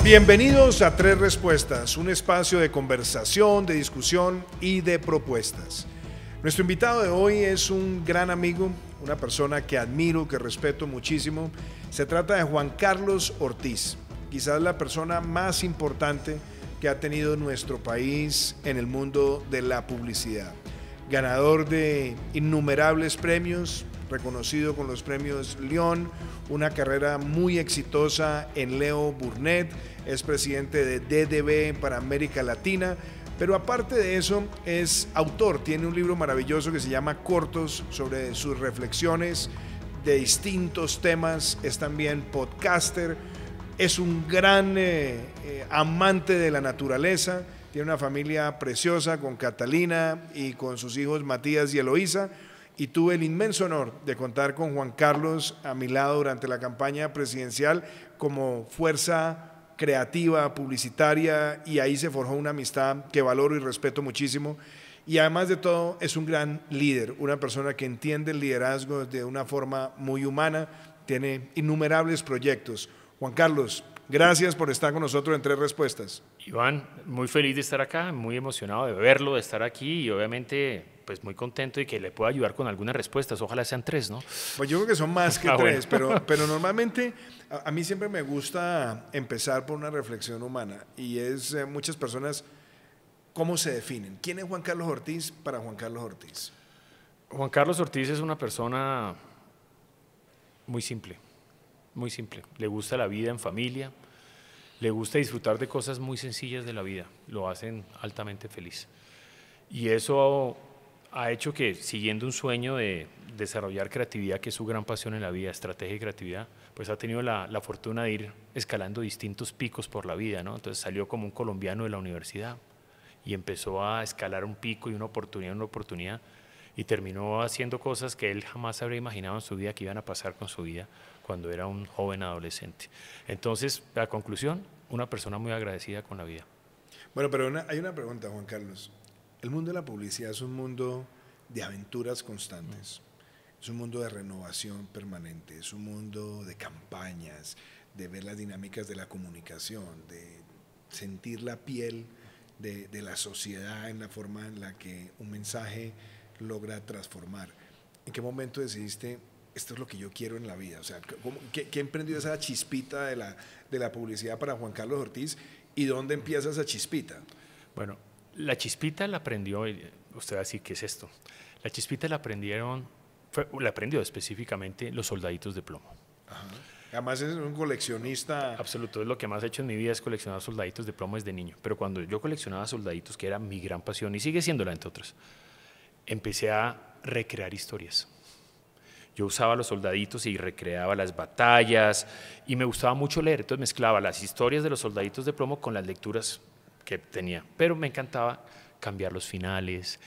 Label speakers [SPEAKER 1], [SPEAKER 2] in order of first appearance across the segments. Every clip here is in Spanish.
[SPEAKER 1] Bienvenidos a Tres Respuestas, un espacio de conversación, de discusión y de propuestas. Nuestro invitado de hoy es un gran amigo, una persona que admiro, que respeto muchísimo. Se trata de Juan Carlos Ortiz, quizás la persona más importante que ha tenido nuestro país en el mundo de la publicidad. Ganador de innumerables premios, reconocido con los premios León, una carrera muy exitosa en Leo Burnett, es presidente de DDB para América Latina, pero aparte de eso es autor, tiene un libro maravilloso que se llama Cortos, sobre sus reflexiones de distintos temas, es también podcaster, es un gran amante de la naturaleza, tiene una familia preciosa con Catalina y con sus hijos Matías y Eloísa, y tuve el inmenso honor de contar con Juan Carlos a mi lado durante la campaña presidencial como fuerza creativa, publicitaria, y ahí se forjó una amistad que valoro y respeto muchísimo. Y además de todo es un gran líder, una persona que entiende el liderazgo de una forma muy humana, tiene innumerables proyectos. Juan Carlos, gracias por estar con nosotros en Tres Respuestas.
[SPEAKER 2] Iván, muy feliz de estar acá, muy emocionado de verlo, de estar aquí y obviamente pues muy contento de que le pueda ayudar con algunas respuestas, ojalá sean tres, ¿no?
[SPEAKER 1] Pues yo creo que son más que tres,
[SPEAKER 2] bueno.
[SPEAKER 1] pero normalmente a mí siempre me gusta empezar por una reflexión humana y es muchas personas, ¿cómo se definen? ¿Quién es Juan Carlos Ortiz para Juan Carlos Ortiz?
[SPEAKER 2] Juan Carlos Ortiz es una persona muy simple, le gusta la vida en familia, le gusta disfrutar de cosas muy sencillas de la vida, lo hacen altamente feliz. Y eso ha hecho que, siguiendo un sueño de desarrollar creatividad, que es su gran pasión en la vida, estrategia y creatividad, pues ha tenido la fortuna de ir escalando distintos picos por la vida, ¿no? Entonces salió como un colombiano de la universidad y empezó a escalar un pico y una oportunidad, y terminó haciendo cosas que él jamás habría imaginado en su vida que iban a pasar con su vida cuando era un joven adolescente. Entonces, la conclusión, una persona muy agradecida con la vida.
[SPEAKER 1] Bueno, pero hay una pregunta, Juan Carlos. El mundo de la publicidad es un mundo de aventuras constantes, es un mundo de renovación permanente, es un mundo de campañas, de ver las dinámicas de la comunicación, de sentir la piel de la sociedad en la forma en la que un mensaje logra transformar. ¿En qué momento decidiste, esto es lo que yo quiero en la vida? O sea, ¿qué emprendió esa chispita de la publicidad para Juan Carlos Ortiz y dónde empieza esa chispita?
[SPEAKER 2] Bueno, la chispita la aprendió, usted va a decir, ¿qué es esto? La chispita la aprendió específicamente los soldaditos de plomo.
[SPEAKER 1] Ajá. Además es un coleccionista.
[SPEAKER 2] Absoluto, es lo que más he hecho en mi vida, es coleccionar soldaditos de plomo desde niño. Pero cuando yo coleccionaba soldaditos, que era mi gran pasión, y sigue siéndola entre otras, empecé a recrear historias. Yo usaba los soldaditos y recreaba las batallas, y me gustaba mucho leer, entonces mezclaba las historias de los soldaditos de plomo con las lecturas que tenía, pero me encantaba cambiar los finales,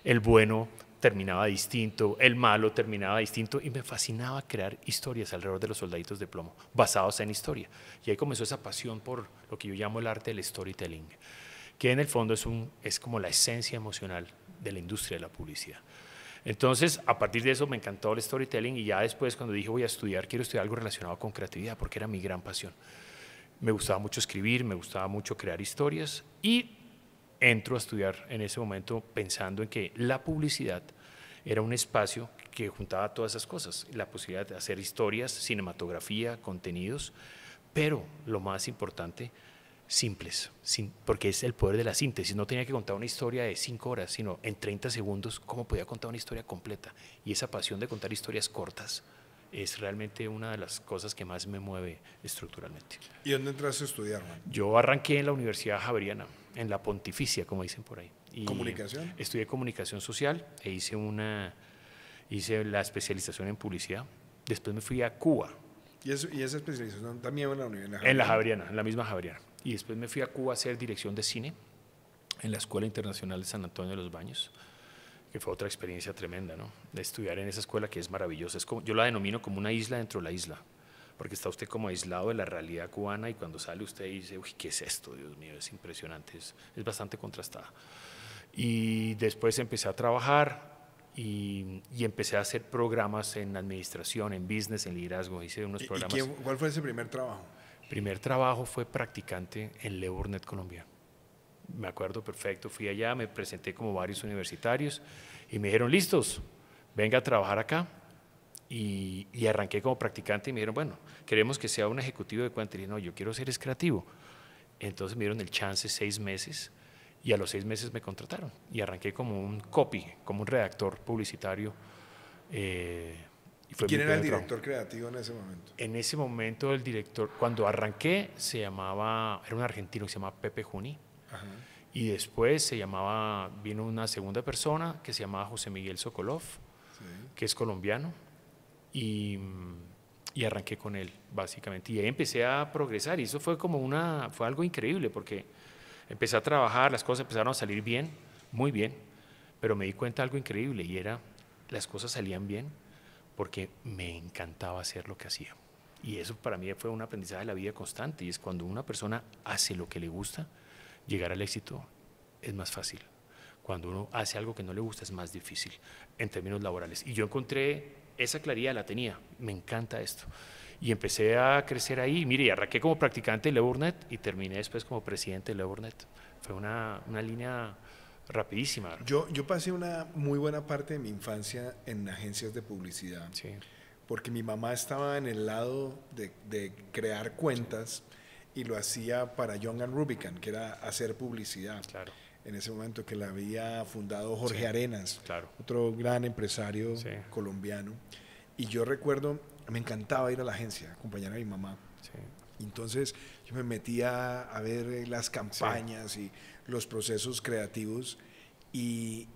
[SPEAKER 2] el bueno terminaba distinto, el malo terminaba distinto, y me fascinaba crear historias alrededor de los soldaditos de plomo, basados en historia. Y ahí comenzó esa pasión por lo que yo llamo el arte del storytelling, que en el fondo es como la esencia emocional de la industria de la publicidad. Entonces, a partir de eso me encantó el storytelling, y ya después, cuando dije voy a estudiar, quiero estudiar algo relacionado con creatividad, porque era mi gran pasión. Me gustaba mucho escribir, me gustaba mucho crear historias, y entro a estudiar en ese momento pensando en que la publicidad era un espacio que juntaba todas esas cosas, la posibilidad de hacer historias, cinematografía, contenidos, pero lo más importante, simples, porque es el poder de la síntesis. No tenía que contar una historia de 5 horas, sino en 30 segundos, cómo podía contar una historia completa. Y esa pasión de contar historias cortas es realmente una de las cosas que más me mueve estructuralmente.
[SPEAKER 1] ¿Y dónde entraste a estudiar, Juan?
[SPEAKER 2] Yo arranqué en la Universidad Javeriana, en la Pontificia, como dicen por ahí. Y
[SPEAKER 1] ¿comunicación?
[SPEAKER 2] Estudié comunicación social e hice la especialización en publicidad. Después me fui a Cuba.
[SPEAKER 1] ¿Y esa especialización también en la universidad?
[SPEAKER 2] En la Javeriana, en la misma Javeriana. Y después me fui a Cuba a hacer dirección de cine en la Escuela Internacional de San Antonio de los Baños, que fue otra experiencia tremenda, ¿no? De estudiar en esa escuela que es maravillosa. Yo la denomino como una isla dentro de la isla, porque está usted como aislado de la realidad cubana, y cuando sale usted dice, uy, ¿qué es esto? Dios mío, es impresionante, es bastante contrastada. Y después empecé a trabajar y empecé a hacer programas en administración, en business, en liderazgo. Hice unos programas.
[SPEAKER 1] ¿Cuál fue ese primer trabajo?
[SPEAKER 2] Primer trabajo fue practicante en Le Burnett, Colombia. Me acuerdo perfecto, fui allá, me presenté como varios universitarios y me dijeron, listos, venga a trabajar acá. Y arranqué como practicante y me dijeron, bueno, queremos que sea un ejecutivo de cuenta. Y dije, no, yo quiero ser creativo. Entonces me dieron el chance 6 meses y a los 6 meses me contrataron. Y arranqué como un copy, como un redactor publicitario.
[SPEAKER 1] ¿Y quién era el director creativo en ese momento?
[SPEAKER 2] En ese momento el director, cuando arranqué, era un argentino que se llamaba Pepe Juni. Ajá. Y después vino una segunda persona que se llamaba José Miguel Sokolov, sí, que es colombiano. Y arranqué con él, básicamente. Y ahí empecé a progresar y eso fue fue algo increíble porque empecé a trabajar, las cosas empezaron a salir bien, muy bien, pero me di cuenta de algo increíble y las cosas salían bien porque me encantaba hacer lo que hacía. Y eso para mí fue un aprendizaje de la vida constante y es cuando una persona hace lo que le gusta, llegar al éxito es más fácil. Cuando uno hace algo que no le gusta es más difícil en términos laborales. Y yo encontré esa claridad, la tenía, me encanta esto. Y empecé a crecer ahí, mire, y arranqué como practicante de Le Burnett y terminé después como presidente de Le Burnett. Fue una línea rapidísima.
[SPEAKER 1] Yo pasé una muy buena parte de mi infancia en agencias de publicidad, sí, porque mi mamá estaba en el lado de crear cuentas, sí, y lo hacía para Young and Rubicam, que era hacer publicidad. Claro. En ese momento que la había fundado Jorge, sí, Arenas, claro, otro gran empresario, sí, colombiano. Y yo recuerdo, me encantaba ir a la agencia, acompañar a mi mamá. Sí. Entonces yo me metía a ver las campañas, sí, y los procesos creativos y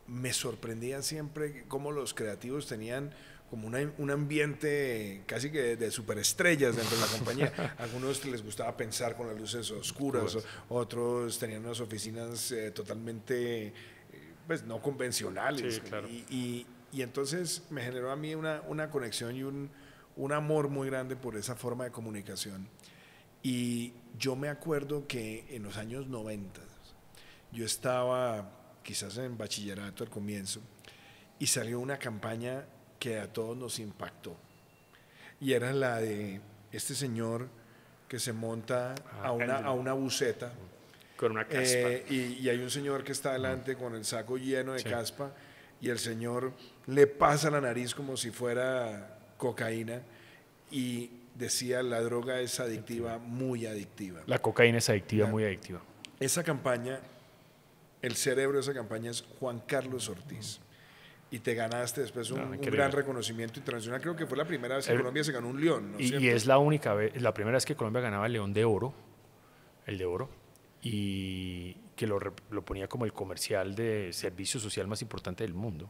[SPEAKER 1] me sorprendía siempre cómo los creativos tenían como un ambiente casi que de superestrellas dentro de la compañía. A algunos les gustaba pensar con las luces oscuras, otros tenían unas oficinas totalmente pues, no convencionales. Sí, claro. Y entonces me generó a mí una conexión y un amor muy grande por esa forma de comunicación. Y yo me acuerdo que en los años 90 yo estaba quizás en bachillerato al comienzo y salió una campaña que a todos nos impactó y era la de este señor que se monta a una buceta
[SPEAKER 2] con una caspa
[SPEAKER 1] y hay un señor que está adelante con el saco lleno de, sí, caspa y el señor le pasa la nariz como si fuera cocaína y decía la droga es adictiva, muy adictiva.
[SPEAKER 2] La cocaína es adictiva, muy adictiva.
[SPEAKER 1] Esa campaña, el cerebro de esa campaña es Juan Carlos Ortiz. Y te ganaste después un gran reconocimiento internacional. Creo que fue la primera vez que Colombia se ganó un León, ¿no?
[SPEAKER 2] Y es la primera vez que Colombia ganaba el León de Oro, y que lo ponía como el comercial de servicio social más importante del mundo.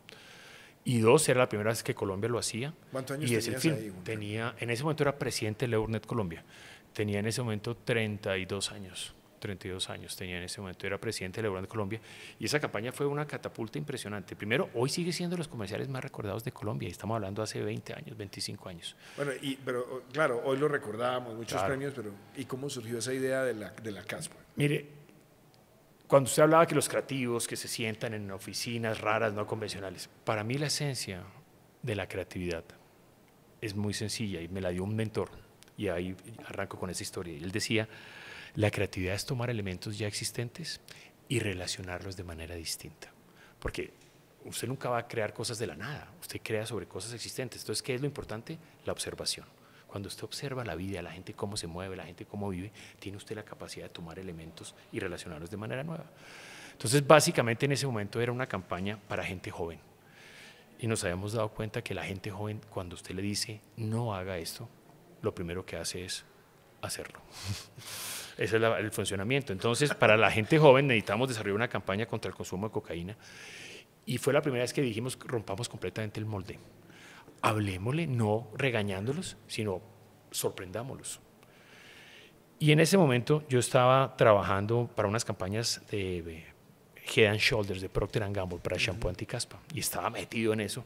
[SPEAKER 2] Y 2, era la primera vez que Colombia lo hacía.
[SPEAKER 1] ¿Cuántos años tenías ahí?
[SPEAKER 2] En ese momento era presidente de Le Burnett Colombia. Tenía en ese momento 32 años. 32 años tenía en ese momento, era presidente de Le Burnett Colombia y esa campaña fue una catapulta impresionante. Primero, hoy sigue siendo los comerciales más recordados de Colombia y estamos hablando hace 20 años, 25 años.
[SPEAKER 1] Bueno, pero claro, hoy lo recordamos, muchos premios, pero ¿y cómo surgió esa idea de la caspa?
[SPEAKER 2] Mire, cuando usted hablaba que los creativos que se sientan en oficinas raras, no convencionales, para mí la esencia de la creatividad es muy sencilla y me la dio un mentor y ahí arranco con esa historia. Él decía, la creatividad es tomar elementos ya existentes y relacionarlos de manera distinta. Porque usted nunca va a crear cosas de la nada, usted crea sobre cosas existentes. Entonces, ¿qué es lo importante? La observación. Cuando usted observa la vida, la gente cómo se mueve, la gente cómo vive, tiene usted la capacidad de tomar elementos y relacionarlos de manera nueva. Entonces, básicamente en ese momento era una campaña para gente joven. Y nos habíamos dado cuenta que la gente joven, cuando usted le dice, no haga esto, lo primero que hace es hacerlo. Ese es el funcionamiento. Entonces, para la gente joven necesitamos desarrollar una campaña contra el consumo de cocaína y fue la primera vez que dijimos, rompamos completamente el molde. Hablemosle, no regañándolos, sino sorprendámoslos. Y en ese momento yo estaba trabajando para unas campañas de Head and Shoulders, de Procter & Gamble, para shampoo anticaspa, y estaba metido en eso.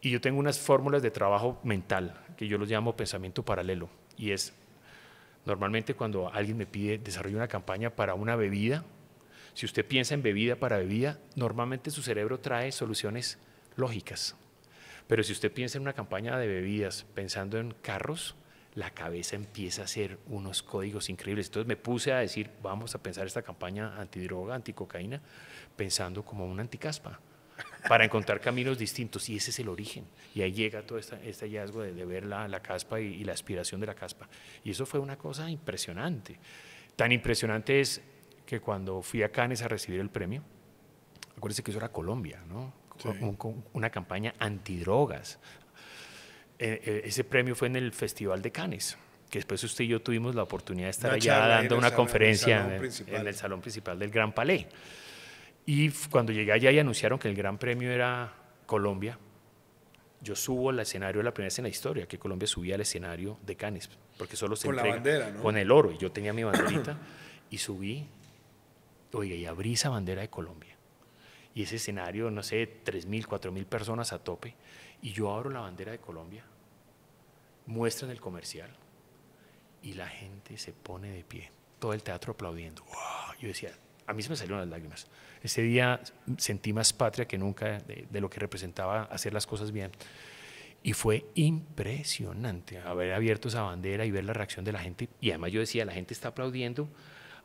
[SPEAKER 2] Y yo tengo unas fórmulas de trabajo mental, que yo los llamo pensamiento paralelo, y es, normalmente cuando alguien me pide desarrollar una campaña para una bebida, si usted piensa en bebida para bebida, normalmente su cerebro trae soluciones lógicas. Pero si usted piensa en una campaña de bebidas pensando en carros, la cabeza empieza a hacer unos códigos increíbles. Entonces me puse a decir, vamos a pensar esta campaña antidroga, anticocaína, pensando como una anticaspa, para encontrar caminos distintos, y ese es el origen. Y ahí llega todo este hallazgo de ver la caspa y la aspiración de la caspa. Y eso fue una cosa impresionante. Tan impresionante es que cuando fui a Cannes a recibir el premio, acuérdense que eso era Colombia, ¿no? Sí. Una campaña antidrogas. Ese premio fue en el Festival de Cannes, que después usted y yo tuvimos la oportunidad de estar allá dando una conferencia en el salón principal del Gran Palais. Y cuando llegué allá y anunciaron que el gran premio era Colombia, yo subo al escenario, la primera vez en la historia que Colombia subía al escenario de Cannes, porque solo se entrega
[SPEAKER 1] con la bandera, ¿no?
[SPEAKER 2] Con el oro, y yo tenía mi banderita y subí, oiga, y abrí esa bandera de Colombia. Y ese escenario, no sé, 3.000, 4.000 personas a tope, y yo abro la bandera de Colombia, muestran el comercial, y la gente se pone de pie, todo el teatro aplaudiendo. ¡Wow! Yo decía, a mí se me salieron las lágrimas. Ese día sentí más patria que nunca de lo que representaba hacer las cosas bien. Y fue impresionante haber abierto esa bandera y ver la reacción de la gente. Y además yo decía, la gente está aplaudiendo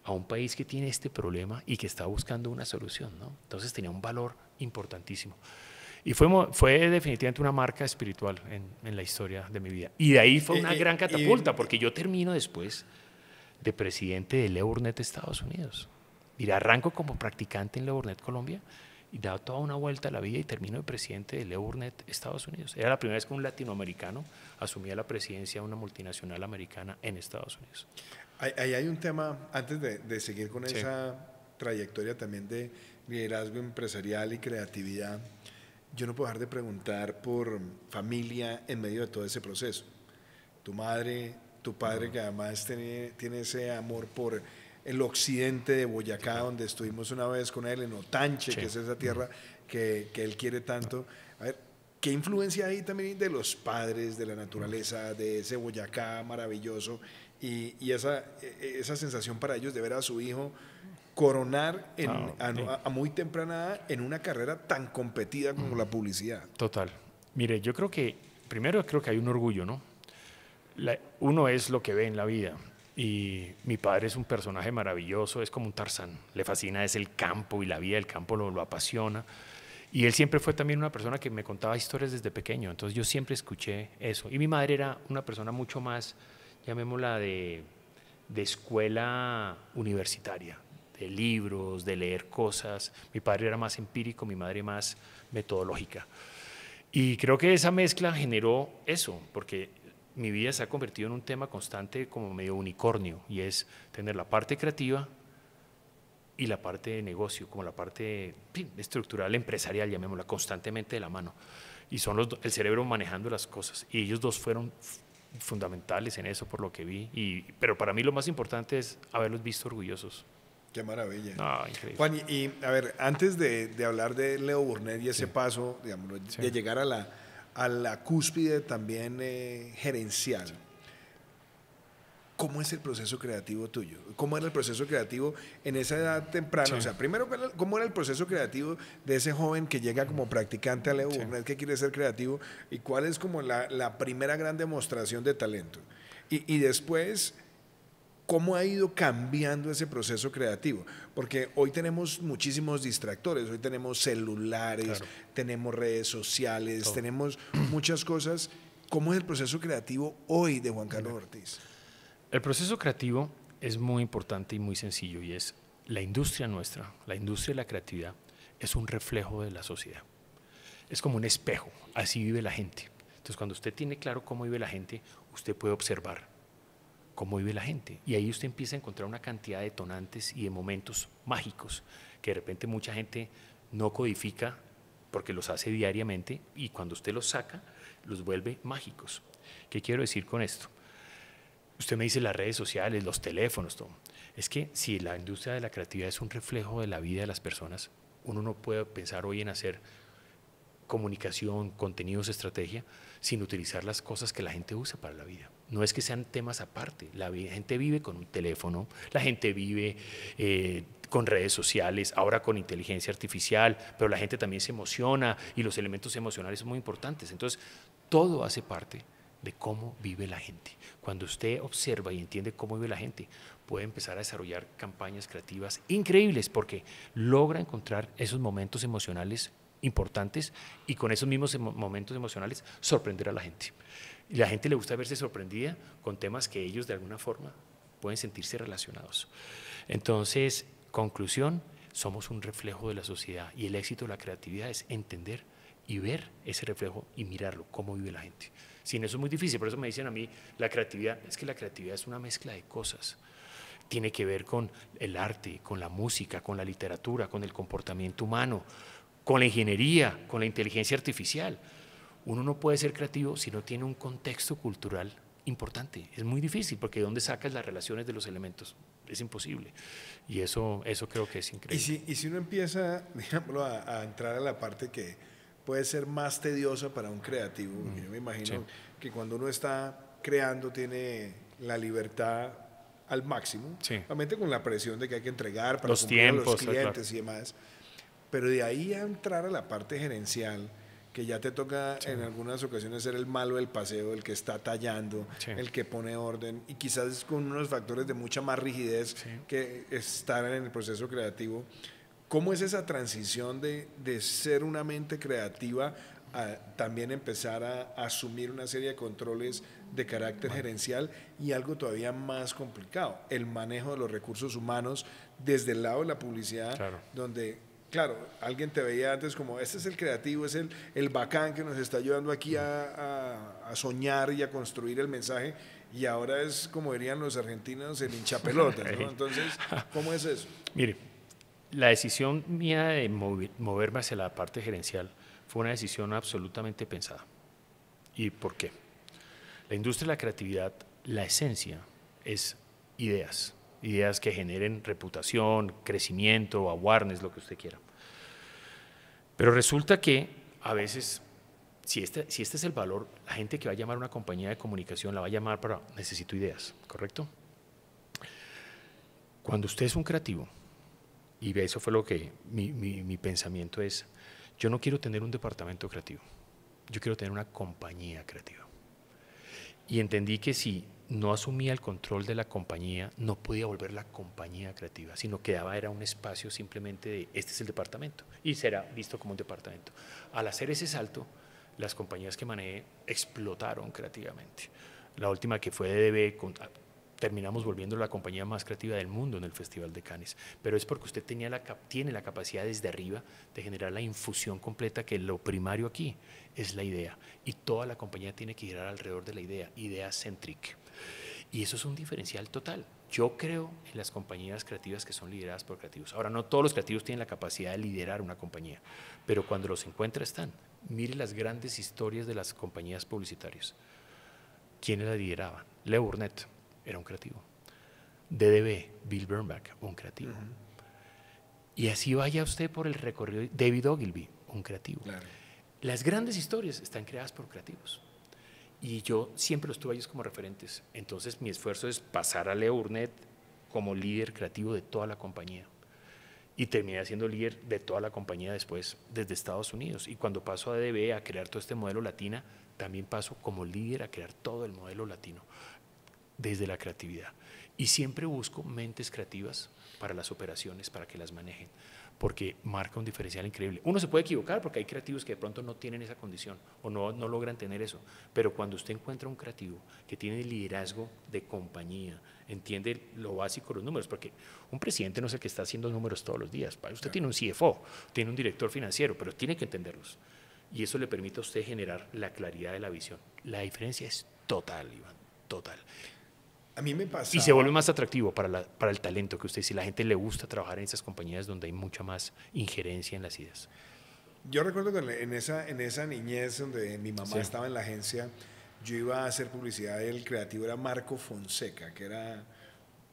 [SPEAKER 2] a un país que tiene este problema y que está buscando una solución, ¿no? Entonces tenía un valor importantísimo. Y fue definitivamente una marca espiritual en la historia de mi vida. Y de ahí fue una gran catapulta, porque yo termino después de presidente de Le Burnett, Estados Unidos. Mira, arranco como practicante en Le Burnett, Colombia, y da toda una vuelta a la vida y termino de presidente de Le Burnett, Estados Unidos. Era la primera vez que un latinoamericano asumía la presidencia de una multinacional americana en Estados Unidos.
[SPEAKER 1] Ahí hay un tema, antes de seguir con esa trayectoria también de liderazgo empresarial y creatividad, yo no puedo dejar de preguntar por familia en medio de todo ese proceso. Tu madre, tu padre, que además tiene ese amor por el occidente de Boyacá, donde estuvimos una vez con él, en Otanche, que es esa tierra que él quiere tanto. A ver, ¿qué influencia hay también de los padres, de la naturaleza, de ese Boyacá maravilloso y esa sensación para ellos de ver a su hijo coronar a muy temprana edad en una carrera tan competida como la publicidad?
[SPEAKER 2] Total. Mire, yo creo que, primero creo que hay un orgullo, ¿no? Uno es lo que ve en la vida. Y mi padre es un personaje maravilloso, es como un Tarzán, le fascina es el campo y la vida del campo lo apasiona. Y él siempre fue también una persona que me contaba historias desde pequeño, entonces yo siempre escuché eso. Y mi madre era una persona mucho más, llamémosla, de escuela universitaria, de libros, de leer cosas. Mi padre era más empírico, mi madre más metodológica. Y creo que esa mezcla generó eso, porque mi vida se ha convertido en un tema constante como medio unicornio, y es tener la parte creativa y la parte de negocio, como la parte estructural, empresarial, llamémosla, constantemente de la mano. Y son el cerebro manejando las cosas. Y ellos dos fueron fundamentales en eso, por lo que vi. Pero para mí lo más importante es haberlos visto orgullosos.
[SPEAKER 1] Qué maravilla.
[SPEAKER 2] No, increíble.
[SPEAKER 1] Juan, y a ver, antes de hablar de Leo Burnett y ese paso, digamos, de llegar a la cúspide también gerencial, ¿cómo es el proceso creativo tuyo? ¿Cómo era el proceso creativo en esa edad temprana? O sea, primero, ¿cómo era el proceso creativo de ese joven que llega como practicante a Leo Burnett, que quiere ser creativo? ¿Y cuál es como la primera gran demostración de talento? Y después, ¿cómo ha ido cambiando ese proceso creativo? Porque hoy tenemos muchísimos distractores, hoy tenemos celulares, tenemos redes sociales, tenemos muchas cosas. ¿Cómo es el proceso creativo hoy de Juan Carlos Ortiz?
[SPEAKER 2] El proceso creativo es muy importante y muy sencillo, y es la industria nuestra, la industria de la creatividad, es un reflejo de la sociedad. Es como un espejo, así vive la gente. Entonces, cuando usted tiene claro cómo vive la gente, usted puede observar cómo vive la gente. Y ahí usted empieza a encontrar una cantidad de detonantes y de momentos mágicos que de repente mucha gente no codifica porque los hace diariamente, y cuando usted los saca, los vuelve mágicos. ¿Qué quiero decir con esto? Usted me dice las redes sociales, los teléfonos, todo. Es que si la industria de la creatividad es un reflejo de la vida de las personas, uno no puede pensar hoy en hacer comunicación, contenidos, estrategia, sin utilizar las cosas que la gente usa para la vida. No es que sean temas aparte, la gente vive con un teléfono, la gente vive con redes sociales, ahora con inteligencia artificial, pero la gente también se emociona y los elementos emocionales son muy importantes. Entonces, todo hace parte de cómo vive la gente. Cuando usted observa y entiende cómo vive la gente, puede empezar a desarrollar campañas creativas increíbles porque logra encontrar esos momentos emocionales importantes y con esos mismos momentos emocionales sorprender a la gente. Y a la gente le gusta verse sorprendida con temas que ellos de alguna forma pueden sentirse relacionados. Entonces, conclusión, somos un reflejo de la sociedad y el éxito de la creatividad es entender y ver ese reflejo y mirarlo, cómo vive la gente. Sin eso es muy difícil, por eso me dicen a mí, la creatividad, es que la creatividad es una mezcla de cosas. Tiene que ver con el arte, con la música, con la literatura, con el comportamiento humano, con la ingeniería, con la inteligencia artificial. Uno no puede ser creativo si no tiene un contexto cultural importante. Es muy difícil porque ¿de dónde sacas las relaciones de los elementos? Es imposible. Y eso creo que es increíble.
[SPEAKER 1] Y si uno empieza, digámoslo, a entrar a la parte que puede ser más tediosa para un creativo, porque yo me imagino que cuando uno está creando tiene la libertad al máximo, realmente con la presión de que hay que entregar para
[SPEAKER 2] los
[SPEAKER 1] cumplir
[SPEAKER 2] tiempos,
[SPEAKER 1] a los clientes y demás, pero de ahí a entrar a la parte gerencial, que ya te toca en algunas ocasiones ser el malo del paseo, el que está tallando, el que pone orden, y quizás con unos factores de mucha más rigidez que estar en el proceso creativo. ¿Cómo es esa transición de ser una mente creativa a también empezar a asumir una serie de controles de carácter gerencial y algo todavía más complicado, el manejo de los recursos humanos desde el lado de la publicidad, donde... Claro, alguien te veía antes como, este es el creativo, es el bacán que nos está ayudando aquí a soñar y a construir el mensaje, y ahora es, como dirían los argentinos, el hinchapelotas, ¿no? Entonces, ¿cómo es eso?
[SPEAKER 2] Mire, la decisión mía de moverme hacia la parte gerencial fue una decisión absolutamente pensada. ¿Y por qué? La industria de la creatividad, la esencia es ideas. Ideas que generen reputación, crecimiento, awareness, lo que usted quiera. Pero resulta que a veces, si este es el valor, la gente que va a llamar a una compañía de comunicación la va a llamar para necesito ideas, ¿correcto? Cuando usted es un creativo, y eso fue lo que mi pensamiento es, yo no quiero tener un departamento creativo, yo quiero tener una compañía creativa. Y entendí que si no asumía el control de la compañía, no podía volver la compañía creativa, sino que era un espacio simplemente de este es el departamento y será visto como un departamento. Al hacer ese salto, las compañías que manejé explotaron creativamente. La última que fue DB, terminamos volviendo la compañía más creativa del mundo en el Festival de Cannes, pero es porque usted tiene la capacidad desde arriba de generar la infusión completa, que lo primario aquí es la idea, y toda la compañía tiene que girar alrededor de la idea centric. Y eso es un diferencial total. Yo creo en las compañías creativas que son lideradas por creativos. Ahora, no todos los creativos tienen la capacidad de liderar una compañía, pero cuando los encuentra están. Mire las grandes historias de las compañías publicitarias. ¿Quiénes la lideraban? Leo Burnett era un creativo. DDB, Bill Bernbach, un creativo. Y así vaya usted por el recorrido. David Ogilvy, un creativo. Las grandes historias están creadas por creativos. Y yo siempre los tuve a ellos como referentes. Entonces mi esfuerzo es pasar a Leo Burnett como líder creativo de toda la compañía. Y terminé siendo líder de toda la compañía después desde Estados Unidos. Y cuando paso a DB a crear todo este modelo latina, también paso como líder a crear todo el modelo latino desde la creatividad. Y siempre busco mentes creativas para las operaciones, para que las manejen, porque marca un diferencial increíble. Uno se puede equivocar porque hay creativos que de pronto no tienen esa condición o no logran tener eso, pero cuando usted encuentra un creativo que tiene liderazgo de compañía, entiende lo básico de los números, porque un presidente no es el que está haciendo números todos los días. Usted tiene un CFO, tiene un director financiero, pero tiene que entenderlos. Y eso le permite a usted generar la claridad de la visión. La diferencia es total, Iván, total.
[SPEAKER 1] A mí me pasa.
[SPEAKER 2] Y se vuelve más atractivo para el talento que usted, si la gente le gusta trabajar en esas compañías donde hay mucha más injerencia en las ideas.
[SPEAKER 1] Yo recuerdo que en esa niñez donde mi mamá estaba en la agencia, yo iba a hacer publicidad, el creativo era Marco Fonseca, que era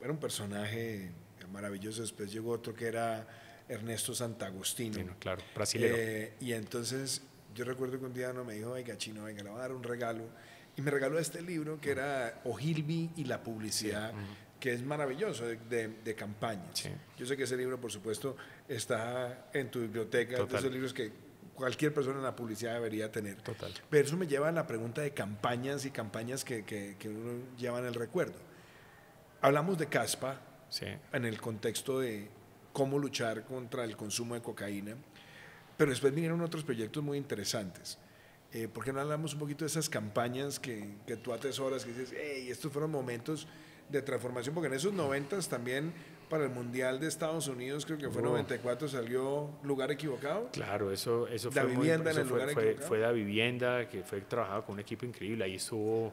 [SPEAKER 1] un personaje maravilloso. Después llegó otro que era Ernesto Santagostino.
[SPEAKER 2] Bueno, claro, brasilero.
[SPEAKER 1] Y entonces yo recuerdo que un día me dijo, venga, Chino, venga, le voy a dar un regalo. Y me regaló este libro que era Ogilvy y la publicidad, que es maravilloso, de campañas. Yo sé que ese libro, por supuesto, está en tu biblioteca, de esos libros que cualquier persona en la publicidad debería tener.
[SPEAKER 2] Total.
[SPEAKER 1] Pero eso me lleva a la pregunta de campañas y campañas que uno lleva en el recuerdo. Hablamos de Caspa
[SPEAKER 2] Sí.
[SPEAKER 1] en el contexto de cómo luchar contra el consumo de cocaína, pero después vinieron otros proyectos muy interesantes. ¿Por qué no hablamos un poquito de esas campañas que tú atesoras, que dices, hey, estos fueron momentos de transformación? Porque en esos 90s también, para el Mundial de Estados Unidos, creo que fue 94, salió Lugar Equivocado.
[SPEAKER 2] Claro, eso
[SPEAKER 1] Da
[SPEAKER 2] fue
[SPEAKER 1] Vivienda en el Lugar Equivocado.
[SPEAKER 2] fue Da Vivienda, que fue trabajado con un equipo increíble. Ahí estuvo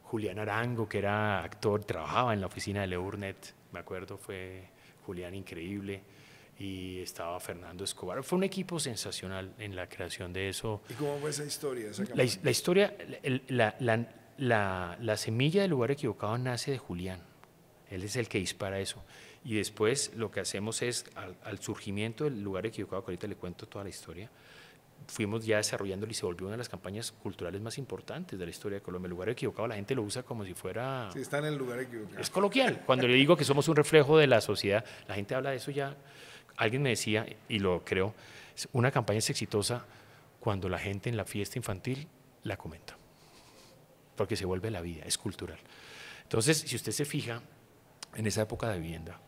[SPEAKER 2] Julián Arango, que era actor, trabajaba en la oficina de Leurnet, me acuerdo, fue Julián increíble. Y estaba Fernando Escobar. Fue un equipo sensacional en la creación de eso.
[SPEAKER 1] ¿Y cómo fue esa historia?
[SPEAKER 2] La historia, la semilla del Lugar Equivocado nace de Julián. Él es el que dispara eso. Y después lo que hacemos es, al surgimiento del Lugar Equivocado, que ahorita le cuento toda la historia, fuimos ya desarrollándolo y se volvió una de las campañas culturales más importantes de la historia de Colombia. El Lugar Equivocado la gente lo usa como si fuera...
[SPEAKER 1] Sí, está en el lugar equivocado.
[SPEAKER 2] Es coloquial. Cuando le digo que somos un reflejo de la sociedad, la gente habla de eso ya. Alguien me decía, y lo creo, una campaña es exitosa cuando la gente en la fiesta infantil la comenta, porque se vuelve la vida, es cultural. Entonces, si usted se fija, en esa época de vivienda,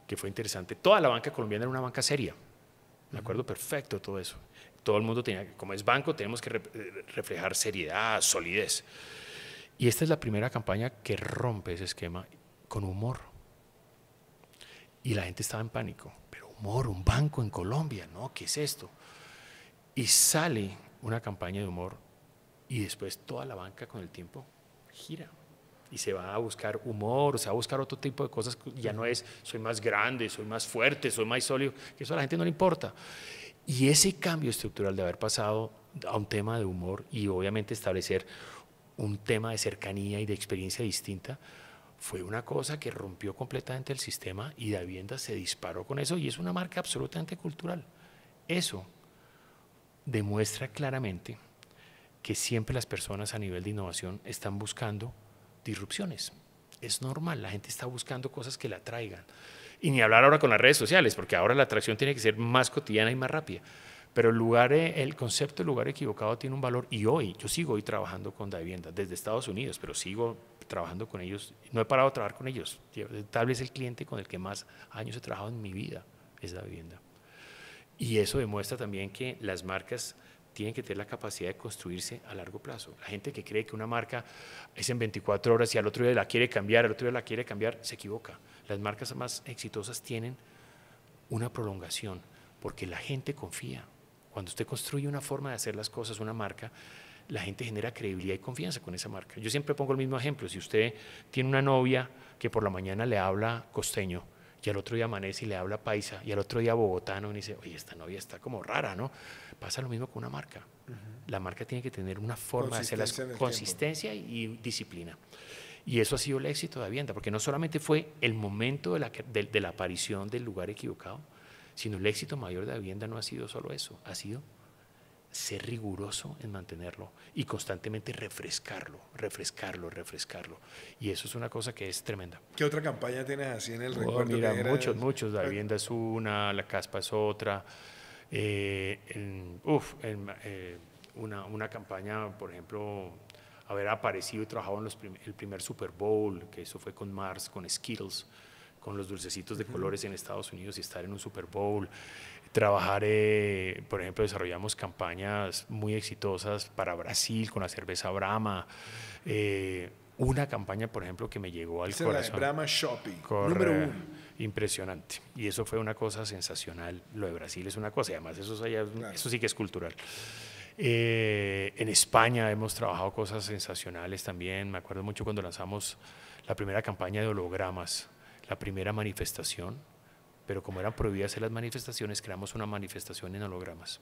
[SPEAKER 2] que fue interesante, toda la banca colombiana era una banca seria, me acuerdo perfecto de todo eso. Todo el mundo tenía, como es banco, tenemos que reflejar seriedad, solidez. Y esta es la primera campaña que rompe ese esquema con humor. Y la gente estaba en pánico. Pero humor, un banco en Colombia, ¿no? ¿Qué es esto? Y sale una campaña de humor y después toda la banca con el tiempo gira. Y se va a buscar humor, se va a buscar otro tipo de cosas. Ya no es soy más grande, soy más fuerte, soy más sólido, que eso a la gente no le importa. Y ese cambio estructural de haber pasado a un tema de humor y obviamente establecer un tema de cercanía y de experiencia distinta, fue una cosa que rompió completamente el sistema y Da Vivienda se disparó con eso y es una marca absolutamente cultural. Eso demuestra claramente que siempre las personas a nivel de innovación están buscando disrupciones. Es normal, la gente está buscando cosas que la atraigan. Y ni hablar ahora con las redes sociales, porque ahora la atracción tiene que ser más cotidiana y más rápida. Pero el concepto de Lugar Equivocado tiene un valor y hoy, yo sigo hoy trabajando con Da Vivienda desde Estados Unidos, pero sigo trabajando con ellos, no he parado de trabajar con ellos. Tal vez el cliente con el que más años he trabajado en mi vida es Da Vivienda. Y eso demuestra también que las marcas tienen que tener la capacidad de construirse a largo plazo. La gente que cree que una marca es en 24 horas y al otro día la quiere cambiar, al otro día la quiere cambiar, se equivoca. Las marcas más exitosas tienen una prolongación porque la gente confía. Cuando usted construye una forma de hacer las cosas, una marca, la gente genera credibilidad y confianza con esa marca. Yo siempre pongo el mismo ejemplo. Si usted tiene una novia que por la mañana le habla costeño y al otro día amanece y le habla paisa y al otro día bogotano y dice, oye, esta novia está como rara, ¿no? Pasa lo mismo con una marca. La marca tiene que tener una forma de hacer las cosas, consistencia y disciplina. Y eso ha sido el éxito de Da Vivienda, porque no solamente fue el momento de la aparición del Lugar Equivocado, sino el éxito mayor de Da Vivienda no ha sido solo eso, ha sido ser riguroso en mantenerlo y constantemente refrescarlo. Y eso es una cosa que es tremenda.
[SPEAKER 1] ¿Qué otra campaña tienes así en el recuerdo?
[SPEAKER 2] Mira, muchos. Da Vivienda es una, La Caspa es otra. Una campaña, por ejemplo, haber aparecido y trabajado en el primer Super Bowl, que eso fue con Mars, con Skittles, con los dulcecitos de colores en Estados Unidos y estar en un Super Bowl. Trabajar, por ejemplo, desarrollamos campañas muy exitosas para Brasil con la cerveza Brahma. Una campaña, por ejemplo, que me llegó al corazón.
[SPEAKER 1] Brahma Shopping, número 1.
[SPEAKER 2] Impresionante. Y eso fue una cosa sensacional. Lo de Brasil es una cosa, y además eso sí que es cultural. En España hemos trabajado cosas sensacionales también. Me acuerdo mucho cuando lanzamos la primera campaña de hologramas, la primera manifestación, pero como eran prohibidas hacer las manifestaciones, creamos una manifestación en hologramas.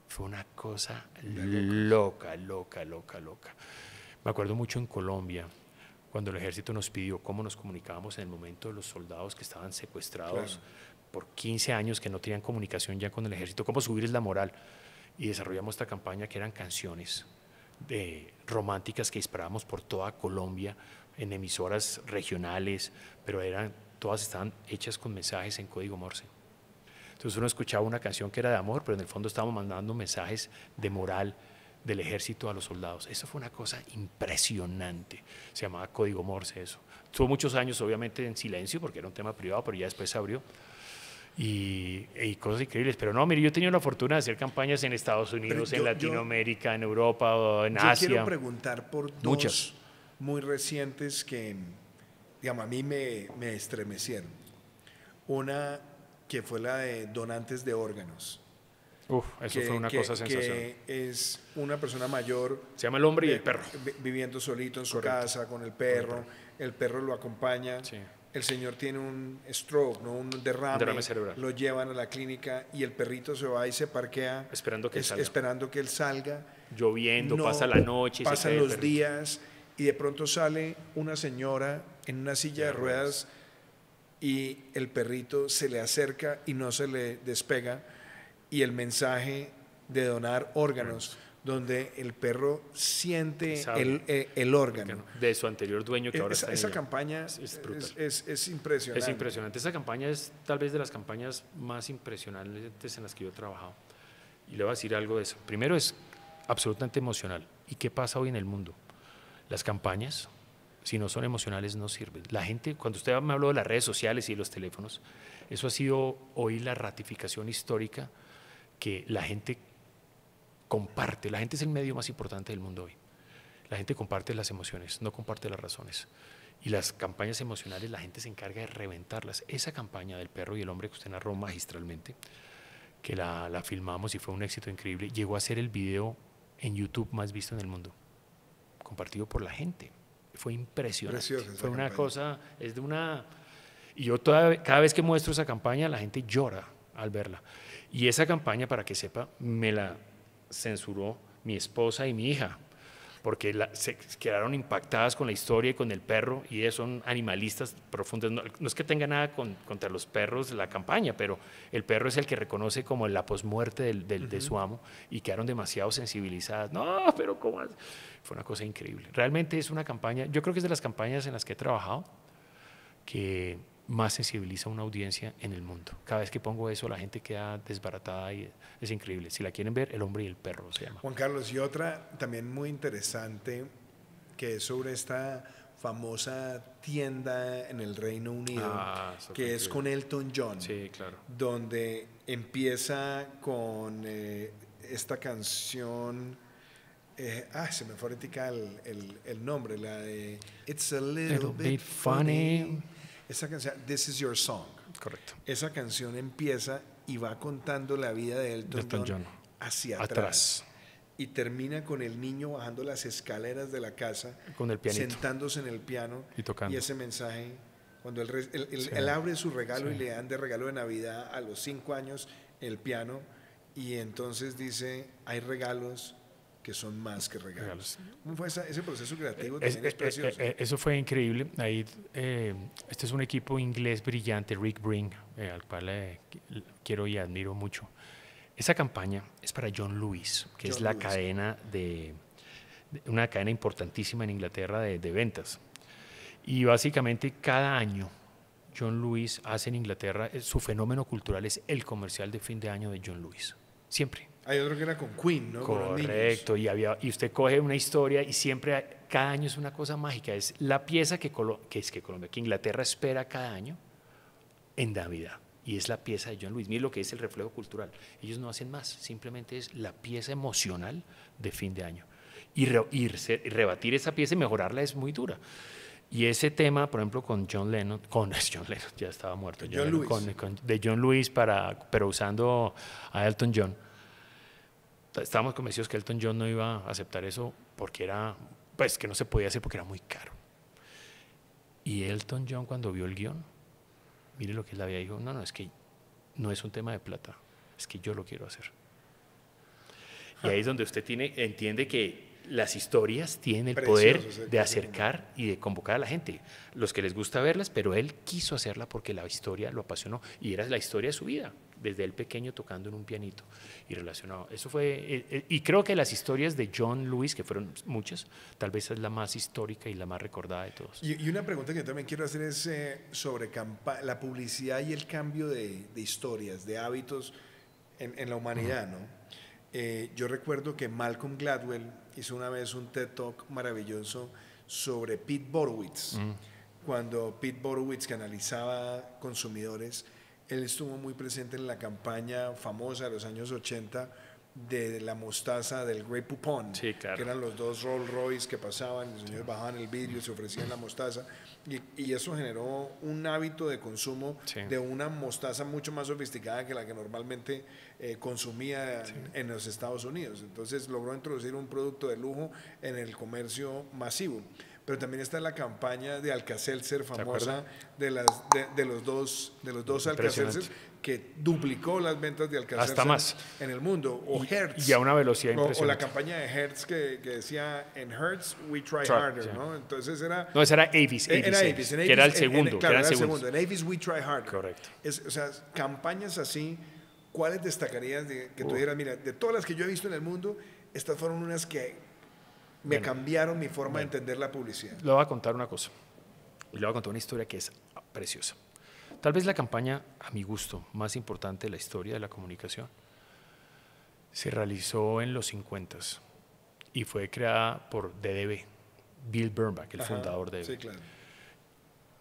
[SPEAKER 2] Fue una cosa loca. Me acuerdo mucho en Colombia, cuando el ejército nos pidió cómo nos comunicábamos en el momento de los soldados que estaban secuestrados por 15 años, que no tenían comunicación ya con el ejército, cómo subirles la moral. Y desarrollamos esta campaña que eran canciones románticas que disparábamos por toda Colombia en emisoras regionales, pero todas estaban hechas con mensajes en código Morse. Entonces uno escuchaba una canción que era de amor, pero en el fondo estábamos mandando mensajes de moral del ejército a los soldados. Eso fue una cosa impresionante. Se llamaba Código Morse eso. Estuvo muchos años obviamente en silencio porque era un tema privado, pero ya después se abrió. Y cosas increíbles. Pero no, mire, yo he tenido la fortuna de hacer campañas en Estados Unidos, en Latinoamérica, en Europa, o en Asia.
[SPEAKER 1] Yo quiero preguntar por dos muy recientes que, digamos, a mí me estremecieron. Una que fue la de donantes de órganos.
[SPEAKER 2] Eso fue una cosa sensacional.
[SPEAKER 1] Que es una persona mayor.
[SPEAKER 2] Se llama El hombre y el perro.
[SPEAKER 1] Viviendo solito en su casa con el perro. El perro lo acompaña. Sí. El señor tiene un stroke, ¿no? Un derrame cerebral. Lo llevan a la clínica y el perrito se va y se parquea.
[SPEAKER 2] Esperando
[SPEAKER 1] que él salga.
[SPEAKER 2] Lloviendo, pasa la noche.
[SPEAKER 1] Pasan los días y de pronto sale una señora en una silla de ruedas y el perrito se le acerca y no se le despega. Y el mensaje de donar órganos, donde el perro siente el órgano.
[SPEAKER 2] De su anterior dueño que ahora está
[SPEAKER 1] esa campaña es impresionante.
[SPEAKER 2] Es impresionante. Esa campaña es tal vez de las campañas más impresionantes en las que yo he trabajado. Y le voy a decir algo de eso. Primero es absolutamente emocional. ¿Y qué pasa hoy en el mundo? Las campañas, si no son emocionales, no sirven. La gente, cuando usted me habló de las redes sociales y de los teléfonos, eso ha sido hoy la ratificación histórica que la gente comparte. La gente es el medio más importante del mundo hoy. La gente comparte las emociones, no comparte las razones. Y las campañas emocionales, la gente se encarga de reventarlas. Esa campaña del perro y el hombre que usted narró magistralmente, que la filmamos y fue un éxito increíble, llegó a ser el video en YouTube más visto en el mundo, compartido por la gente. Fue impresionante. Fue una campaña. Cosa, es de una... Y yo cada vez que muestro esa campaña, la gente llora al verla. Y esa campaña, para que sepa, me la censuró mi esposa y mi hija, porque se quedaron impactadas con la historia y con el perro, y ellos son animalistas profundos. No es que tenga nada contra los perros la campaña, pero el perro es el que reconoce como la posmuerte de su amo, y quedaron demasiado sensibilizadas. No, pero ¿cómo? Fue una cosa increíble. Realmente es una campaña, yo creo que es de las campañas en las que he trabajado que más sensibiliza a una audiencia en el mundo. Cada vez que pongo eso, la gente queda desbaratada y es increíble. Si la quieren ver, El hombre y el perro se llama.
[SPEAKER 1] Juan Carlos, y otra también muy interesante, que es sobre esta famosa tienda en el Reino Unido, que es con Elton John.
[SPEAKER 2] Sí, claro.
[SPEAKER 1] Donde empieza con esta canción... se me fue ahorita el nombre, la de It's a Little Bit Funny. Esa canción, This Is Your Song.
[SPEAKER 2] Correcto.
[SPEAKER 1] Esa canción empieza y va contando la vida de Elton John hacia atrás. Y termina con el niño bajando las escaleras de la casa,
[SPEAKER 2] con el pianito,
[SPEAKER 1] sentándose en el piano
[SPEAKER 2] y tocando.
[SPEAKER 1] Y ese mensaje, cuando él abre su regalo y le dan de regalo de Navidad a los 5 años el piano, y entonces dice, hay regalos que son más que regalos. ¿Cómo fue ese proceso creativo? También es precioso.
[SPEAKER 2] Eso fue increíble. Ahí, este es un equipo inglés brillante, Rick Bring, al cual quiero y admiro mucho. Esa campaña es para John Lewis, que es la cadena una cadena importantísima en Inglaterra de ventas. Y básicamente cada año John Lewis hace en Inglaterra, su fenómeno cultural es el comercial de fin de año de John Lewis. Siempre.
[SPEAKER 1] Hay otro que era con Queen, ¿no?
[SPEAKER 2] Correcto, y usted coge una historia y siempre, cada año es una cosa mágica, es la pieza que Inglaterra espera cada año en Navidad, y es la pieza de John Lewis. Mire lo que es el reflejo cultural. Ellos no hacen más, simplemente es la pieza emocional de fin de año. Y rebatir esa pieza y mejorarla es muy dura. Y ese tema, por ejemplo, con John Lennon, ya estaba muerto, de John Lewis, pero usando a Elton John. Estábamos convencidos que Elton John no iba a aceptar eso porque que no se podía hacer porque era muy caro. Y Elton John, cuando vio el guión, mire lo que él había dicho, no, es que no es un tema de plata, es que yo lo quiero hacer. Y ahí es donde usted entiende que las historias tienen el poder de acercar y de convocar a la gente. Los que les gusta verlas, pero él quiso hacerla porque la historia lo apasionó y era la historia de su vida. desde el pequeño tocando en un pianito y relacionado. Eso fue, y creo que las historias de John Lewis, que fueron muchas, tal vez es la más histórica y la más recordada de todos.
[SPEAKER 1] Y una pregunta que yo también quiero hacer es sobre la publicidad y el cambio de historias, de hábitos en la humanidad, ¿no? Yo recuerdo que Malcolm Gladwell hizo una vez un TED Talk maravilloso sobre Pete Borowitz. Cuando Pete Borowitz, que analizaba consumidores, él estuvo muy presente en la campaña famosa de los años 80 de la mostaza del Grey Poupon,
[SPEAKER 2] sí, claro,
[SPEAKER 1] que eran los dos Rolls Royce que pasaban, los señores bajaban el vidrio y se ofrecían la mostaza, y eso generó un hábito de consumo de una mostaza mucho más sofisticada que la que normalmente consumía en los Estados Unidos. Entonces logró introducir un producto de lujo en el comercio masivo. Pero también está la campaña de Alka-Seltzer famosa de los dos Alka-Seltzer, que duplicó las ventas de Alka-Seltzer en el mundo, o Hertz,
[SPEAKER 2] y a una velocidad impresionante,
[SPEAKER 1] o la campaña de Hertz que decía en Hertz we try harder, ¿no? Entonces era
[SPEAKER 2] esa era Avis,
[SPEAKER 1] que
[SPEAKER 2] era el segundo,
[SPEAKER 1] claro, era el segundo. En Avis we try harder.
[SPEAKER 2] Correcto.
[SPEAKER 1] O sea, campañas así, ¿cuáles destacarías que tú dijeras, mira, de todas las que yo he visto en el mundo, estas fueron unas que me cambiaron mi forma de entender la publicidad?
[SPEAKER 2] Le voy a contar una cosa. Le voy a contar una historia que es preciosa. Tal vez la campaña, a mi gusto, más importante de la historia de la comunicación, se realizó en los 50 y fue creada por DDB, Bill Bernbach, el fundador de DDB.
[SPEAKER 1] Sí, claro.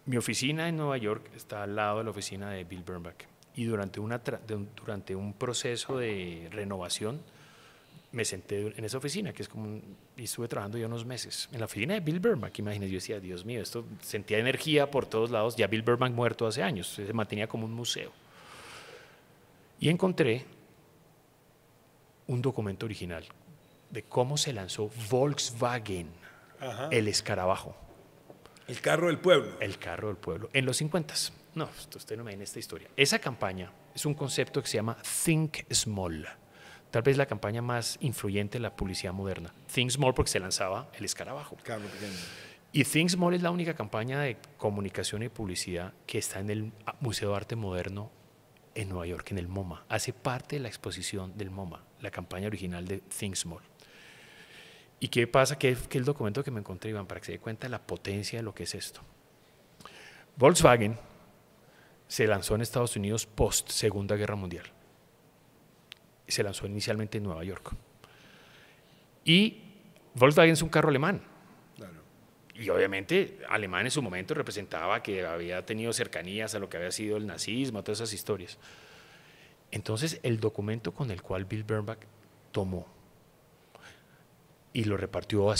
[SPEAKER 2] Mi oficina en Nueva York está al lado de la oficina de Bill Bernbach. Y durante un proceso de renovación, me senté en esa oficina, que es como y estuve trabajando ya unos meses en la oficina de Bill Bernbach. Imagínense, yo decía, Dios mío, esto sentía energía por todos lados. Ya Bill Bernbach muerto hace años, se mantenía como un museo. Y encontré un documento original de cómo se lanzó Volkswagen, el escarabajo.
[SPEAKER 1] El carro del pueblo.
[SPEAKER 2] El carro del pueblo, en los 50. No, usted no me imagina esta historia. Esa campaña es un concepto que se llama Think Small. Tal vez la campaña más influyente de la publicidad moderna. Think Small, porque se lanzaba el escarabajo.
[SPEAKER 1] Carro pequeño.
[SPEAKER 2] Y Think Small es la única campaña de comunicación y publicidad que está en el Museo de Arte Moderno en Nueva York, en el MoMA. Hace parte de la exposición del MoMA, la campaña original de Think Small. ¿Y qué pasa? Que el documento que me encontré, Iván, para que se dé cuenta de la potencia de lo que es esto. Volkswagen se lanzó en Estados Unidos post Segunda Guerra Mundial. Se lanzó inicialmente en Nueva York. Y Volkswagen es un carro alemán.
[SPEAKER 1] Claro.
[SPEAKER 2] Y obviamente alemán en su momento representaba que había tenido cercanías a lo que había sido el nazismo, a todas esas historias. Entonces el documento con el cual Bill Bernbach tomó y lo repartió a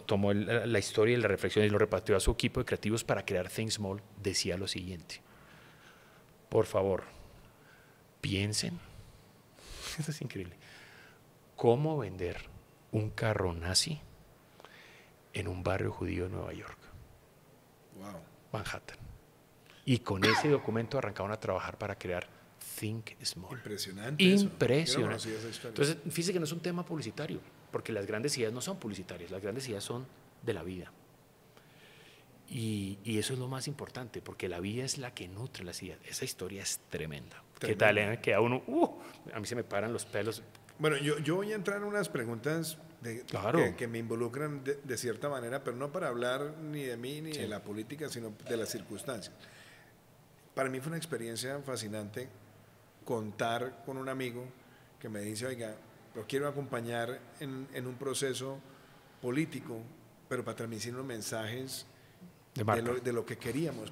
[SPEAKER 2] tomó la historia y la reflexión y lo repartió a su equipo de creativos para crear Think Small, decía lo siguiente: por favor, piensen, esto es increíble, cómo vender un carro nazi en un barrio judío de Nueva York.
[SPEAKER 1] Wow.
[SPEAKER 2] Manhattan. Y con ese documento arrancaron a trabajar para crear Think Small.
[SPEAKER 1] Impresionante.
[SPEAKER 2] Impresionante. Entonces, fíjese que no es un tema publicitario, porque las grandes ideas no son publicitarias, las grandes ideas son de la vida. Y eso es lo más importante, porque la vida es la que nutre las ideas. Esa historia es tremenda. ¿Qué tal? Que a uno, a mí se me paran los pelos.
[SPEAKER 1] Bueno, yo voy a entrar en unas preguntas que me involucran de cierta manera, pero no para hablar ni de mí ni de la política, sino de las circunstancias. Para mí fue una experiencia fascinante contar con un amigo que me dice, oiga, lo quiero acompañar en un proceso político, pero para transmitir unos mensajes de lo que queríamos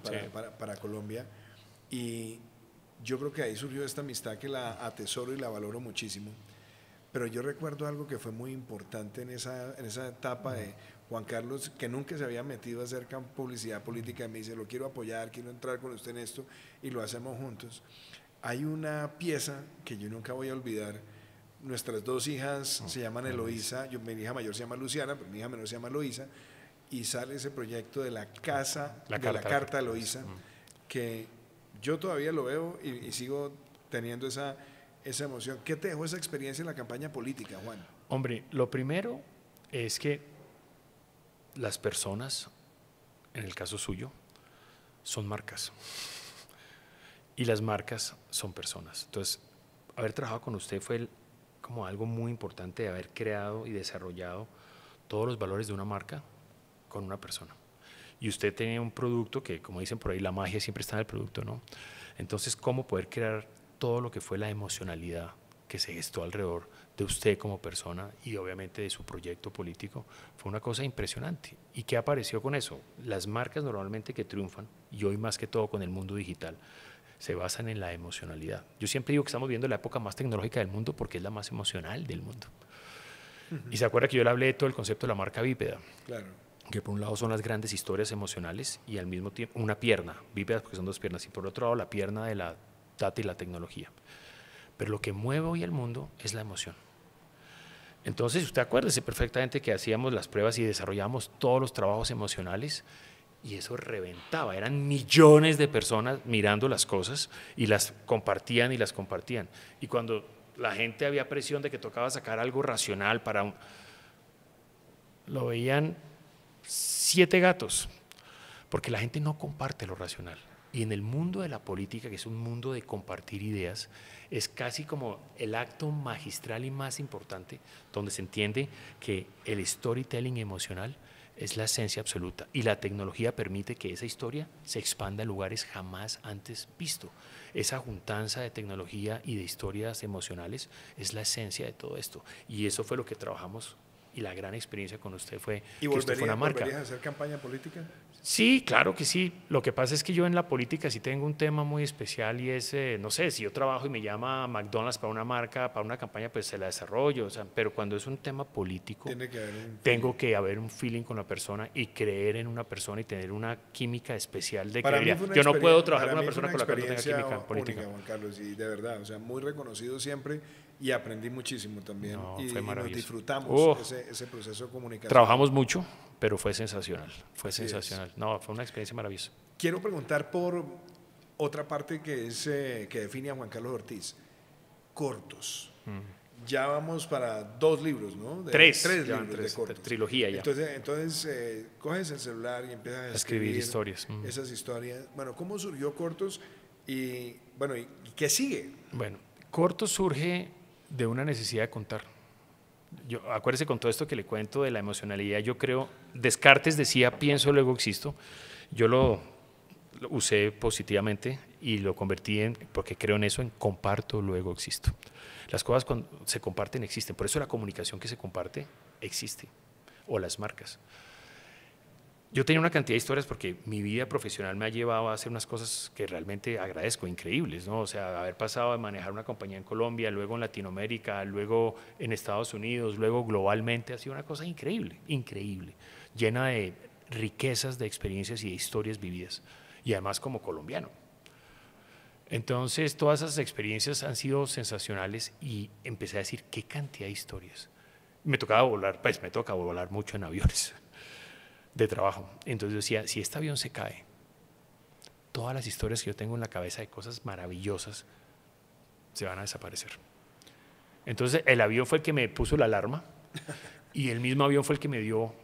[SPEAKER 1] para Colombia. Y yo creo que ahí surgió esta amistad que la atesoro y la valoro muchísimo. Pero yo recuerdo algo que fue muy importante en esa etapa de Juan Carlos, que nunca se había metido a hacer publicidad política, y me dice, lo quiero apoyar, quiero entrar con usted en esto, y lo hacemos juntos. Hay una pieza que yo nunca voy a olvidar. Nuestras dos hijas se llaman Eloísa, mi hija mayor se llama Luciana, pero mi hija menor se llama Eloísa, y sale ese proyecto de la Carta Eloísa, que yo todavía lo veo y sigo teniendo esa emoción. ¿Qué te dejó esa experiencia en la campaña política, Juan?
[SPEAKER 2] Hombre, lo primero es que las personas, en el caso suyo, son marcas. y las marcas son personas. Entonces, haber trabajado con usted fue como algo muy importante de haber creado y desarrollado todos los valores de una marca con una persona. Y usted tenía un producto que, como dicen por ahí, la magia siempre está en el producto, ¿no? Entonces, ¿cómo poder crear todo lo que fue la emocionalidad que se gestó alrededor de usted como persona y obviamente de su proyecto político? Fue una cosa impresionante. ¿Y qué apareció con eso? Las marcas normalmente que triunfan, y hoy más que todo con el mundo digital, se basan en la emocionalidad. Yo siempre digo que estamos viendo la época más tecnológica del mundo porque es la más emocional del mundo. Y se acuerda que yo le hablé de todo el concepto de la marca bípeda.
[SPEAKER 1] Claro.
[SPEAKER 2] Que por un lado son las grandes historias emocionales y al mismo tiempo una pierna, bípedas porque son dos piernas, y por otro lado la pierna de la data y la tecnología. Pero lo que mueve hoy el mundo es la emoción. Entonces, usted acuérdese perfectamente que hacíamos las pruebas y desarrollábamos todos los trabajos emocionales y eso reventaba. Eran millones de personas mirando las cosas y las compartían y las compartían. Y cuando la gente había presión de que tocaba sacar algo racional para lo veían 7 gatos, porque la gente no comparte lo racional. Y en el mundo de la política, que es un mundo de compartir ideas, es casi como el acto magistral y más importante, donde se entiende que el storytelling emocional es la esencia absoluta y la tecnología permite que esa historia se expanda a lugares jamás antes visto. Esa juntanza de tecnología y de historias emocionales es la esencia de todo esto. Y eso fue lo que trabajamos. Y la gran experiencia con usted fue
[SPEAKER 1] que
[SPEAKER 2] usted fue una marca.
[SPEAKER 1] ¿Volverías a hacer campaña política?
[SPEAKER 2] Sí, claro que sí. Lo que pasa es que yo en la política sí tengo un tema muy especial y es, no sé, si yo trabajo y me llama McDonald's para una marca, para una campaña, pues se la desarrollo. O sea, pero cuando es un tema político, tengo que haber un feeling con la persona y creer en una persona y tener una química especial de
[SPEAKER 1] para
[SPEAKER 2] que
[SPEAKER 1] mí fue
[SPEAKER 2] yo no puedo trabajar con
[SPEAKER 1] una
[SPEAKER 2] una persona con la que no tenga
[SPEAKER 1] experiencia
[SPEAKER 2] química política.
[SPEAKER 1] única, Juan Carlos, y de verdad, o sea, muy reconocido siempre y aprendí muchísimo también.
[SPEAKER 2] No,
[SPEAKER 1] y,
[SPEAKER 2] fue
[SPEAKER 1] y nos
[SPEAKER 2] maravilloso.
[SPEAKER 1] disfrutamos ese proceso de comunicación.
[SPEAKER 2] Trabajamos mucho, pero fue sensacional. Fue
[SPEAKER 1] Así
[SPEAKER 2] sensacional.
[SPEAKER 1] es.
[SPEAKER 2] No, fue una experiencia maravillosa.
[SPEAKER 1] Quiero preguntar por otra parte que es que define a Juan Carlos Ortiz. Cortos. Ya vamos para 2 libros, ¿no?
[SPEAKER 2] Tres
[SPEAKER 1] libros
[SPEAKER 2] tres,
[SPEAKER 1] de cortos.
[SPEAKER 2] Trilogía ya.
[SPEAKER 1] Entonces coges el celular y empiezas a escribir
[SPEAKER 2] historias.
[SPEAKER 1] Esas historias. Bueno, ¿cómo surgió Cortos? Y bueno, ¿y qué sigue?
[SPEAKER 2] Bueno, Cortos surge de una necesidad de contar. Acuérdese con todo esto que le cuento de la emocionalidad, yo creo, Descartes decía, pienso, luego existo. Yo lo usé positivamente y lo convertí porque creo en eso, en comparto, luego existo. Las cosas cuando se comparten existen, por eso la comunicación que se comparte existe, o las marcas. Yo tenía una cantidad de historias porque mi vida profesional me ha llevado a hacer unas cosas que realmente agradezco, increíbles, ¿no? O sea, haber pasado de manejar una compañía en Colombia, luego en Latinoamérica, luego en Estados Unidos, luego globalmente, ha sido una cosa increíble, increíble, llena de riquezas de experiencias y de historias vividas, y además como colombiano. Entonces, todas esas experiencias han sido sensacionales y empecé a decir, ¿qué cantidad de historias? Me tocaba volar, pues me toca volar mucho en aviones de trabajo. Entonces yo decía, si este avión se cae, todas las historias que yo tengo en la cabeza de cosas maravillosas se van a desaparecer. Entonces el avión fue el que me puso la alarma y el mismo avión fue el que me dio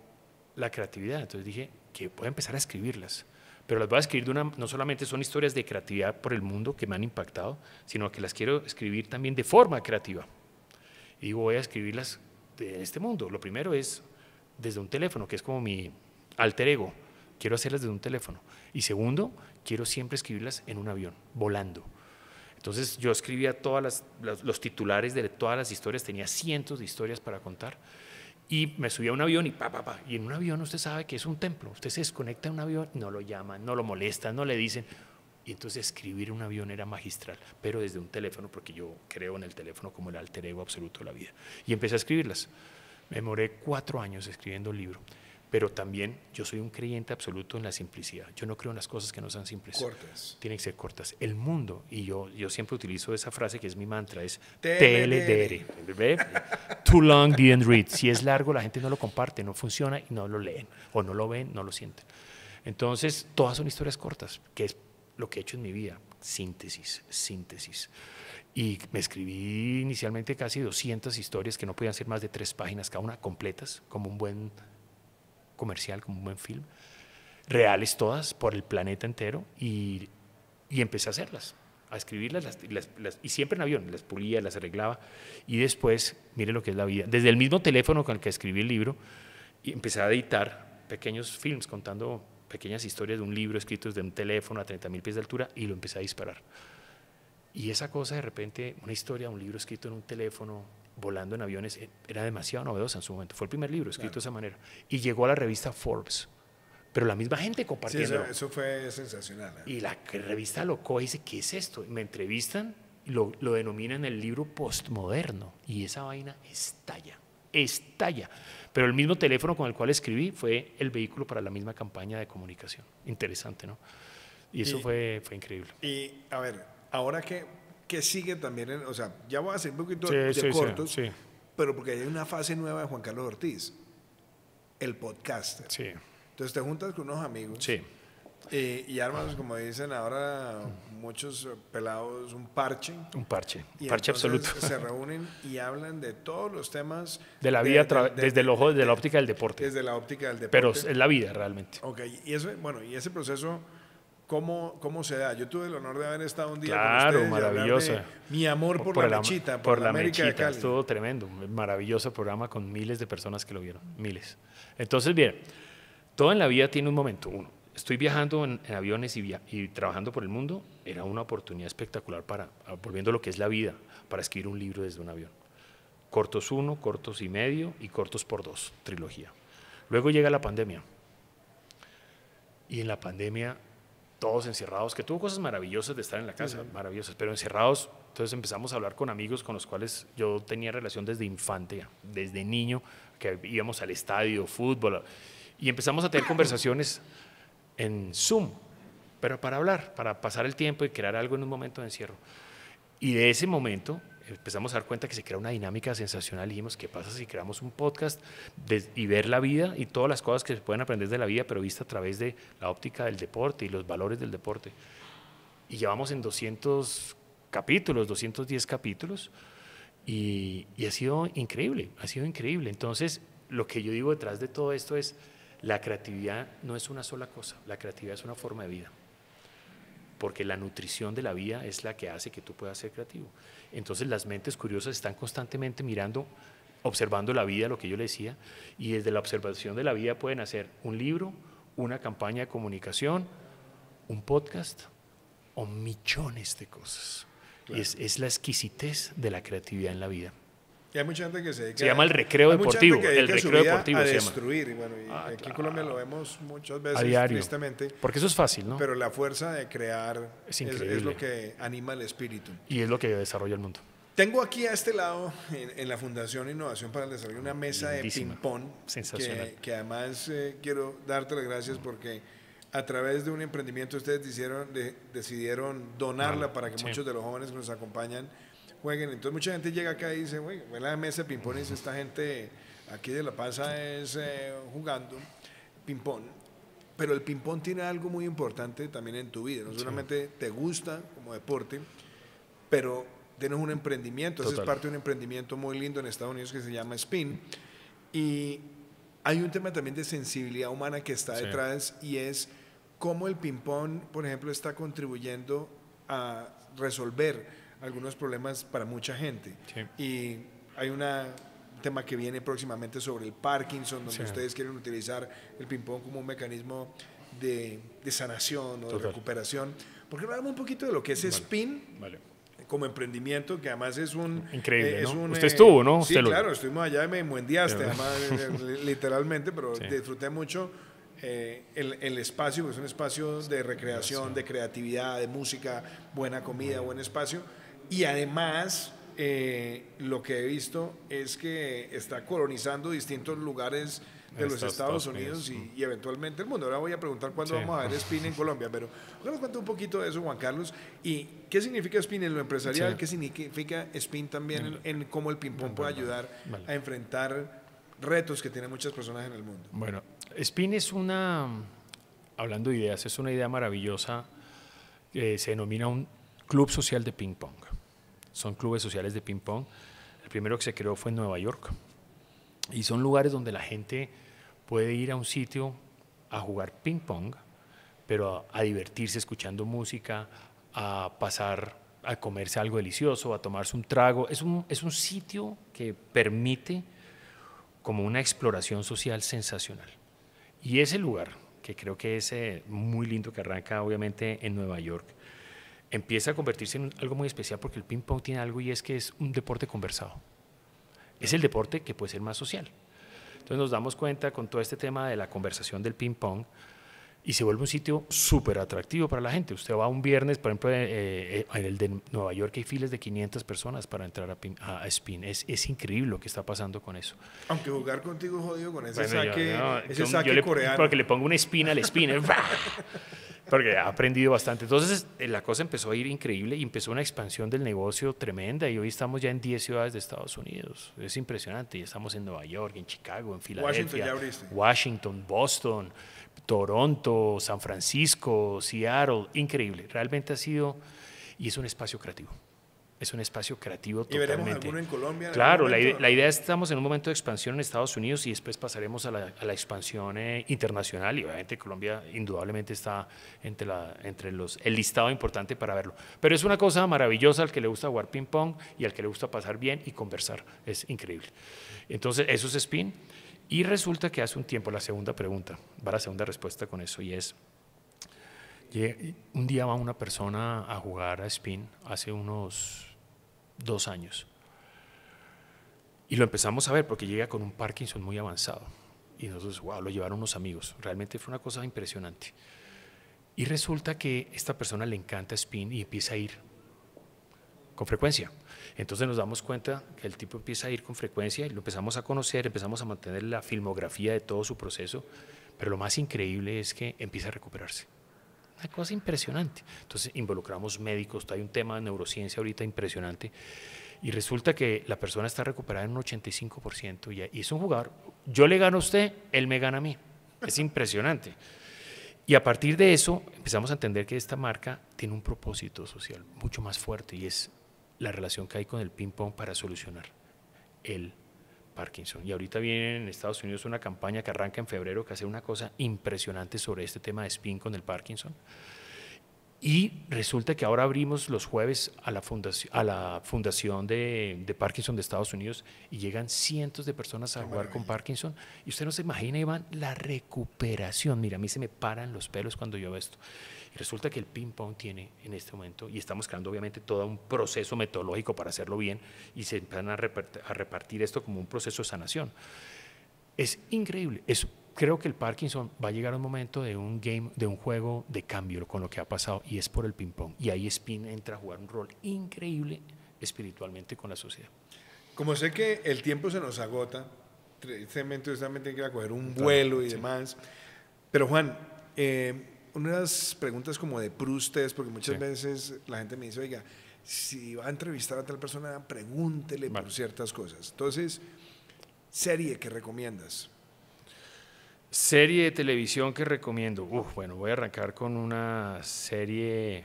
[SPEAKER 2] la creatividad. Entonces dije que puedo empezar a escribirlas, pero las voy a escribir no solamente son historias de creatividad por el mundo que me han impactado, sino que las quiero escribir también de forma creativa. Y digo, voy a escribirlas de este mundo. Lo primero es desde un teléfono, que es como mi alter ego, quiero hacerlas desde un teléfono. Y segundo, quiero siempre escribirlas en un avión, volando. Entonces yo escribía los titulares de todas las historias, tenía cientos de historias para contar, y me subía a un avión y en un avión usted sabe que es un templo, usted se desconecta de un avión, no lo llaman, no lo molestan, no le dicen, y entonces escribir un avión era magistral, pero desde un teléfono, porque yo creo en el teléfono como el alter ego absoluto de la vida. Y empecé a escribirlas. Me demoré 4 años escribiendo el libro. Pero también yo soy un creyente absoluto en la simplicidad. Yo no creo en las cosas que no sean simples.
[SPEAKER 1] Cortas.
[SPEAKER 2] Tienen que ser cortas. El mundo, y yo siempre utilizo esa frase que es mi mantra, es
[SPEAKER 1] TLDR.
[SPEAKER 2] Too long, didn't read. Si es largo, la gente no lo comparte, no funciona y no lo leen. O no lo ven, no lo sienten. Entonces, todas son historias cortas, que es lo que he hecho en mi vida. Síntesis, síntesis. Y me escribí inicialmente casi 200 historias que no podían ser más de 3 páginas cada una, completas, como un buen comercial, como un buen film, reales todas por el planeta entero y empecé a hacerlas. a escribirlas y siempre en avión, las pulía, las arreglaba y después, mire lo que es la vida, desde el mismo teléfono con el que escribí el libro y empecé a editar pequeños films contando pequeñas historias de un libro escrito desde un teléfono a 30.000 pies de altura y lo empecé a disparar. Y esa cosa de repente, una historia, un libro escrito en un teléfono, volando en aviones, era demasiado novedosa en su momento. Fue el primer libro escrito de esa manera. Y llegó a la revista Forbes. Pero la misma gente compartiendo.
[SPEAKER 1] Sí, eso fue sensacional.
[SPEAKER 2] Y la revista lo coge y dice, ¿qué es esto? Me entrevistan, lo denominan el libro postmoderno. Y esa vaina estalla. Pero el mismo teléfono con el cual escribí fue el vehículo para la misma campaña de comunicación. Interesante, ¿no? Y eso fue increíble.
[SPEAKER 1] Y, a ver, ahora que sigue también, o sea, ya voy a hacer un poquito cortos,
[SPEAKER 2] sí.
[SPEAKER 1] pero porque hay una fase nueva de Juan Carlos Ortiz, el podcaster.
[SPEAKER 2] Sí.
[SPEAKER 1] Entonces te juntas con unos amigos
[SPEAKER 2] Sí.
[SPEAKER 1] Y armas, como dicen ahora muchos pelados, un parche.
[SPEAKER 2] Un parche
[SPEAKER 1] Y
[SPEAKER 2] absoluto.
[SPEAKER 1] Se reúnen y hablan de todos los temas.
[SPEAKER 2] De la vida desde el ojo, desde la óptica del deporte.
[SPEAKER 1] Desde la óptica del deporte.
[SPEAKER 2] Pero es la vida realmente.
[SPEAKER 1] Ok, y eso, bueno, y ese proceso, ¿cómo se da? Yo tuve el honor de haber estado un día
[SPEAKER 2] claro,
[SPEAKER 1] con ustedes
[SPEAKER 2] maravilloso.
[SPEAKER 1] Mi amor por la mechita, por la América de Cali.
[SPEAKER 2] Estuvo tremendo, un maravilloso programa con miles de personas que lo vieron, miles. Entonces, bien, todo en la vida tiene un momento. Uno, estoy viajando en aviones y trabajando por el mundo, era una oportunidad espectacular volviendo a lo que es la vida, para escribir un libro desde un avión. Cortos 1, cortos y medio y cortos por 2, trilogía. Luego llega la pandemia. Y en la pandemia, todos encerrados, que tuvo cosas maravillosas de estar en la casa, maravillosas, pero encerrados. Entonces empezamos a hablar con amigos con los cuales yo tenía relación desde infante, desde niño, que íbamos al estadio, fútbol, y empezamos a tener conversaciones en Zoom, pero para hablar, para pasar el tiempo y crear algo en un momento de encierro. Y de ese momento empezamos a dar cuenta que se crea una dinámica sensacional y dijimos, ¿qué pasa si creamos un podcast y ver la vida y todas las cosas que se pueden aprender de la vida, pero vista a través de la óptica del deporte y los valores del deporte? Y llevamos en 200 capítulos, 210 capítulos, y ha sido increíble, ha sido increíble. Entonces, lo que yo digo detrás de todo esto es, la creatividad no es una sola cosa, la creatividad es una forma de vida, porque la nutrición de la vida es la que hace que tú puedas ser creativo. Entonces las mentes curiosas están constantemente mirando, observando la vida, lo que yo le decía, y desde la observación de la vida pueden hacer un libro, una campaña de comunicación, un podcast o millones de cosas. Claro. Y es la exquisitez de la creatividad en la vida.
[SPEAKER 1] Y hay mucha gente que se
[SPEAKER 2] llama el recreo deportivo. El recreo deportivo
[SPEAKER 1] a
[SPEAKER 2] se
[SPEAKER 1] destruir. Y bueno, aquí
[SPEAKER 2] claro.
[SPEAKER 1] en Colombia lo vemos muchas veces,
[SPEAKER 2] a diario,
[SPEAKER 1] tristemente.
[SPEAKER 2] Porque eso es fácil, ¿no?
[SPEAKER 1] Pero la fuerza de crear
[SPEAKER 2] es
[SPEAKER 1] lo que anima el espíritu.
[SPEAKER 2] Y es lo que desarrolla el mundo.
[SPEAKER 1] Tengo aquí a este lado, en la Fundación Innovación para el Desarrollo, una mesa
[SPEAKER 2] lindísima,
[SPEAKER 1] de ping-pong.
[SPEAKER 2] Sensacional.
[SPEAKER 1] Que además quiero darte las gracias porque a través de un emprendimiento ustedes decidieron donarla para que muchos de los jóvenes que nos acompañan jueguen. Entonces mucha gente llega acá y dice, bueno, la mesa de ping-pong y dice, esta gente aquí de La Pasa es jugando ping-pong. Pero el ping-pong tiene algo muy importante también en tu vida. No solamente te gusta como deporte, pero tienes un emprendimiento. Ese es parte de un emprendimiento muy lindo en Estados Unidos que se llama Spin. Y hay un tema también de sensibilidad humana que está detrás y es cómo el ping-pong, por ejemplo, está contribuyendo a resolver algunos problemas para mucha gente. Y hay un tema que viene próximamente sobre el Parkinson, donde ustedes quieren utilizar el ping-pong como un mecanismo de sanación o de recuperación. ¿Por qué no hablamos un poquito de lo que es Spin como emprendimiento, que además es un...
[SPEAKER 2] Increíble, ¿no? Usted estuvo, ¿no?
[SPEAKER 1] Sí, claro, estuvimos allá y me muendeaste, además, literalmente, pero disfruté mucho el espacio, porque es un espacio de recreación, de creatividad, de música, buena comida, buen espacio. Y además, lo que he visto es que está colonizando distintos lugares de los Estados Unidos y eventualmente el mundo. Ahora voy a preguntar cuándo vamos a ver Spin en Colombia, pero nos cuenta un poquito de eso, Juan Carlos. ¿Y qué significa Spin en lo empresarial? ¿Qué significa Spin también en cómo el ping-pong puede ayudar a enfrentar retos que tienen muchas personas en el mundo?
[SPEAKER 2] Bueno, Spin es hablando de ideas, es una idea maravillosa que se denomina un club social de ping-pong. Son clubes sociales de ping-pong. El primero que se creó fue en Nueva York. Y son lugares donde la gente puede ir a un sitio a jugar ping-pong, pero a divertirse escuchando música, a pasar a comerse algo delicioso, a tomarse un trago. Es un sitio que permite como una exploración social sensacional. Y ese lugar, que creo que es muy lindo, que arranca obviamente en Nueva York, empieza a convertirse en algo muy especial porque el ping pong tiene algo y es que es un deporte conversado. Es el deporte que puede ser más social. Entonces nos damos cuenta con todo este tema de la conversación del ping pong y se vuelve un sitio súper atractivo para la gente. Usted va un viernes, por ejemplo, en el de Nueva York hay filas de 500 personas para entrar a Spin. Es increíble lo que está pasando con eso.
[SPEAKER 1] Aunque jugar contigo es jodido con ese
[SPEAKER 2] Bueno,
[SPEAKER 1] saque coreano.
[SPEAKER 2] Porque le pongo una espina al spinner. Porque ha aprendido bastante. Entonces la cosa empezó a ir increíble y empezó una expansión del negocio tremenda y hoy estamos ya en 10 ciudades de Estados Unidos. Es impresionante. Ya estamos en Nueva York, en Chicago, en Filadelfia, Washington, Boston, Toronto, San Francisco, Seattle. Increíble. Realmente ha sido, y es un espacio creativo. Es un espacio creativo totalmente.
[SPEAKER 1] ¿Y veremos alguno en Colombia?
[SPEAKER 2] Claro, la idea es que estamos en un momento de expansión en Estados Unidos y después pasaremos a la expansión internacional y obviamente Colombia indudablemente está entre el listado importante para verlo. Pero es una cosa maravillosa al que le gusta jugar ping pong y al que le gusta pasar bien y conversar. Es increíble. Entonces, eso es Spin. Y resulta que hace un tiempo, la segunda pregunta, va la segunda respuesta con eso y es, un día va una persona a jugar a Spin hace unos 2 años y lo empezamos a ver porque llega con un Parkinson muy avanzado y nosotros, wow, lo llevaron unos amigos, realmente fue una cosa impresionante y resulta que esta persona le encanta Spin y empieza a ir con frecuencia. Entonces nos damos cuenta que el tipo empieza a ir con frecuencia y lo empezamos a conocer, empezamos a mantener la filmografía de todo su proceso, pero lo más increíble es que empieza a recuperarse. Una cosa impresionante. Entonces involucramos médicos, hay un tema de neurociencia ahorita impresionante y resulta que la persona está recuperada en un 85% y es un jugador. Yo le gano a usted, él me gana a mí. Es impresionante. Y a partir de eso empezamos a entender que esta marca tiene un propósito social mucho más fuerte y es la relación que hay con el ping pong para solucionar el Parkinson. Y ahorita viene en Estados Unidos una campaña que arranca en febrero que hace una cosa impresionante sobre este tema de Spin con el Parkinson. Y resulta que ahora abrimos los jueves a la fundación de Parkinson de Estados Unidos y llegan cientos de personas a jugar con Parkinson. Y usted no se imagina, Iván, la recuperación. Mira, a mí se me paran los pelos cuando yo veo esto. Y resulta que el ping pong tiene en este momento, y estamos creando obviamente todo un proceso metodológico para hacerlo bien, y se empiezan a repartir esto como un proceso de sanación. Es increíble. Creo que el Parkinson va a llegar a un momento de un juego de cambio con lo que ha pasado, y es por el ping pong. Y ahí Spin entra a jugar un rol increíble espiritualmente con la sociedad.
[SPEAKER 1] Como sé que el tiempo se nos agota, tristemente también tiene que ir a coger un vuelo y demás. Pero Juan, unas preguntas como de Proust, porque muchas veces la gente me dice, oiga, si va a entrevistar a tal persona, pregúntele por ciertas cosas. Entonces, serie que recomiendas.
[SPEAKER 2] Serie de televisión que recomiendo. Bueno, voy a arrancar con una serie.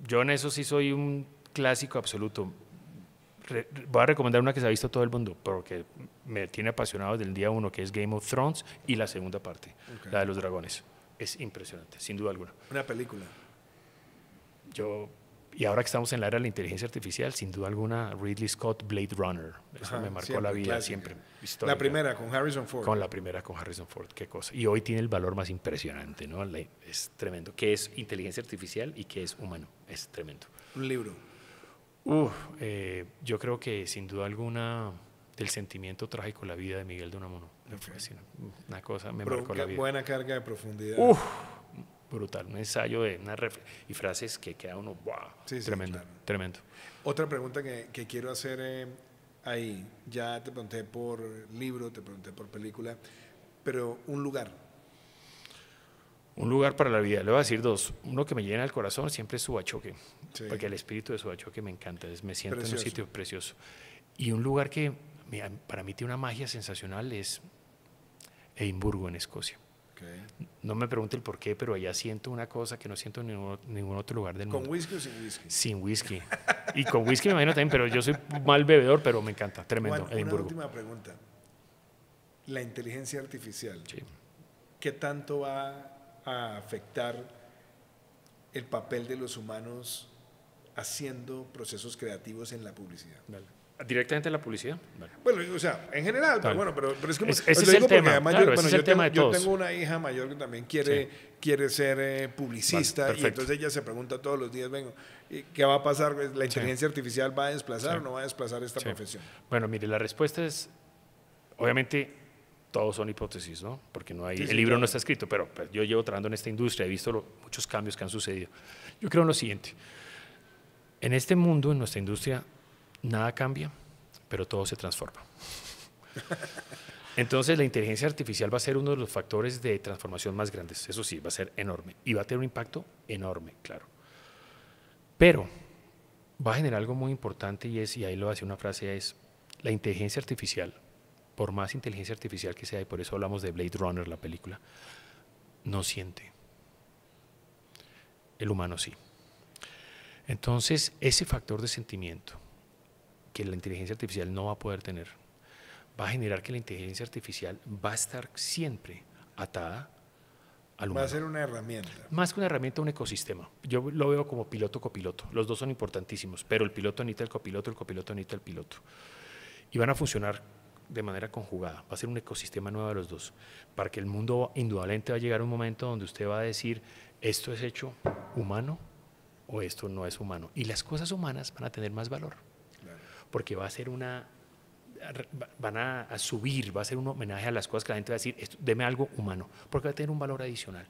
[SPEAKER 2] Yo en eso sí soy un clásico absoluto. Voy a recomendar una que se ha visto todo el mundo, porque me tiene apasionado desde el día 1, que es Game of Thrones, y la segunda parte, la de los dragones. Es impresionante, sin duda alguna.
[SPEAKER 1] Una película.
[SPEAKER 2] Y ahora que estamos en la era de la inteligencia artificial, sin duda alguna, Ridley Scott, Blade Runner. Eso me marcó la vida siempre. Histórica.
[SPEAKER 1] La primera con Harrison Ford.
[SPEAKER 2] Con la primera con Harrison Ford, qué cosa. Y hoy tiene el valor más impresionante, ¿no? Es tremendo. ¿Qué es inteligencia artificial y qué es humano? Es tremendo.
[SPEAKER 1] Un libro.
[SPEAKER 2] Yo creo que sin duda alguna del sentimiento trágico, la vida de Miguel de Unamuno. Una cosa me marcó la vida.
[SPEAKER 1] Buena carga de profundidad.
[SPEAKER 2] Brutal, un ensayo y frases que queda uno, wow, sí, tremendo, claro. Tremendo.
[SPEAKER 1] Otra pregunta que quiero hacer ahí, ya te pregunté por libro, te pregunté por película, pero un lugar.
[SPEAKER 2] Un lugar para la vida, le voy a decir dos. Uno que me llena el corazón siempre es Subachoque, porque el espíritu de Subachoque me encanta, me siento en un sitio precioso. Y un lugar que para mí tiene una magia sensacional es Edimburgo, en Escocia. No me pregunte el por qué, pero allá siento una cosa que no siento en ningún otro lugar del mundo.
[SPEAKER 1] ¿Con whisky o sin whisky?
[SPEAKER 2] Sin whisky. Y con whisky me imagino también, pero yo soy mal bebedor, pero me encanta. Tremendo,
[SPEAKER 1] Juan,
[SPEAKER 2] Edimburgo.
[SPEAKER 1] Una última pregunta. La inteligencia artificial, ¿qué tanto va a afectar el papel de los humanos haciendo procesos creativos en la publicidad?
[SPEAKER 2] Vale. ¿Directamente en la publicidad? Vale.
[SPEAKER 1] Bueno, o sea, en general, pero bueno, pero es que
[SPEAKER 2] ese es el tema, claro, ese es el tema de
[SPEAKER 1] yo
[SPEAKER 2] todos.
[SPEAKER 1] tengo una hija mayor que también quiere ser publicista,
[SPEAKER 2] vale,
[SPEAKER 1] y entonces ella se pregunta todos los días, vengo, ¿qué va a pasar? ¿La inteligencia artificial va a desplazar o no va a desplazar esta profesión?
[SPEAKER 2] Bueno, mire, la respuesta es, obviamente, todos son hipótesis, ¿no? Porque no hay, el libro no está escrito, pero pues, yo llevo trabajando en esta industria, he visto muchos cambios que han sucedido. Yo creo en lo siguiente, en este mundo, en nuestra industria, nada cambia, pero todo se transforma. Entonces la inteligencia artificial va a ser uno de los factores de transformación más grandes, eso sí, va a ser enorme y va a tener un impacto enorme, claro. Pero va a generar algo muy importante y ahí lo hace una frase, es la inteligencia artificial, por más inteligencia artificial que sea, y por eso hablamos de Blade Runner, la película, no siente. El humano sí. Entonces ese factor de sentimiento que la inteligencia artificial no va a poder tener, va a generar que la inteligencia artificial va a estar siempre atada al humano.
[SPEAKER 1] Va a ser una herramienta.
[SPEAKER 2] Más que una herramienta, un ecosistema. Yo lo veo como piloto-copiloto. Los dos son importantísimos, pero el piloto necesita el copiloto necesita el piloto. Y van a funcionar de manera conjugada. Va a ser un ecosistema nuevo de los dos. Para que el mundo indudablemente va a llegar a un momento donde usted va a decir, esto es hecho humano o esto no es humano. Y las cosas humanas van a tener más valor. Porque va a ser van a subir, va a ser un homenaje a las cosas que la gente va a decir, deme algo humano, porque va a tener un valor adicional.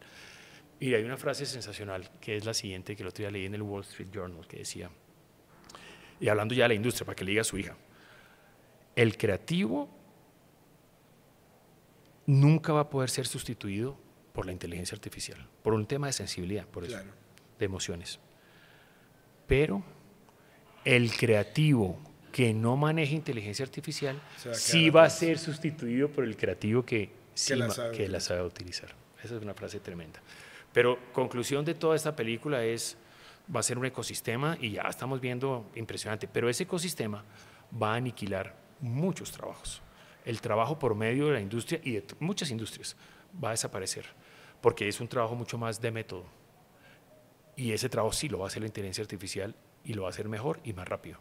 [SPEAKER 2] Y hay una frase sensacional que es la siguiente, que el otro día leí en el Wall Street Journal, que decía, y hablando ya de la industria, para que le diga a su hija, el creativo nunca va a poder ser sustituido por la inteligencia artificial, por un tema de sensibilidad, por eso, claro, de emociones. Pero el creativo que no maneje inteligencia artificial sí va a ser sustituido por el creativo que la sabe utilizar. Esa es una frase tremenda. Pero conclusión de toda esta película va a ser un ecosistema y ya estamos viendo impresionante, pero ese ecosistema va a aniquilar muchos trabajos. El trabajo por medio de la industria y de muchas industrias va a desaparecer, porque es un trabajo mucho más de método. Y ese trabajo sí lo va a hacer la inteligencia artificial y lo va a hacer mejor y más rápido.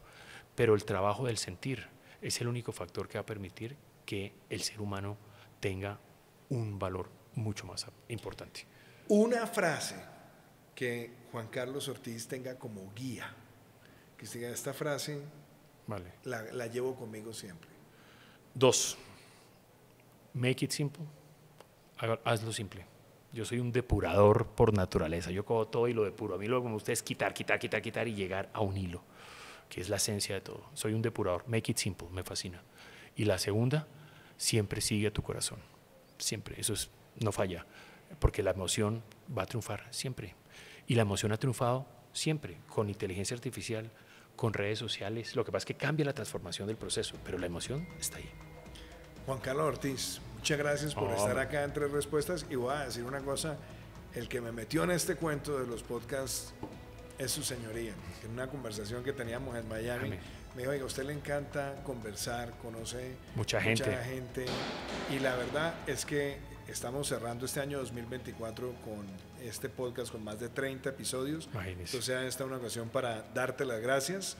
[SPEAKER 2] Pero el trabajo del sentir es el único factor que va a permitir que el ser humano tenga un valor mucho más importante.
[SPEAKER 1] Una frase que Juan Carlos Ortiz tenga como guía, que diga, esta frase vale, la llevo conmigo siempre.
[SPEAKER 2] 2. Make it simple. Hazlo simple. Yo soy un depurador por naturaleza. Yo cojo todo y lo depuro. A mí lo que me gusta es quitar y llegar a un hilo, que es la esencia de todo. Soy un depurador. Make it simple, me fascina. Y la segunda, siempre sigue a tu corazón. Siempre, eso no falla, porque la emoción va a triunfar siempre. Y la emoción ha triunfado siempre, con inteligencia artificial, con redes sociales. Lo que pasa es que cambia la transformación del proceso, pero la emoción está ahí.
[SPEAKER 1] Juan Carlos Ortiz, muchas gracias por estar acá en Tres Respuestas. Y voy a decir una cosa, el que me metió en este cuento de los podcasts es su señoría. En una conversación que teníamos en Miami, me dijo, oiga, a usted le encanta conversar, conoce
[SPEAKER 2] mucha gente.
[SPEAKER 1] Y la verdad es que estamos cerrando este año 2024 con este podcast con más de 30 episodios.
[SPEAKER 2] Imagínese.
[SPEAKER 1] Entonces esta es una ocasión para darte las gracias.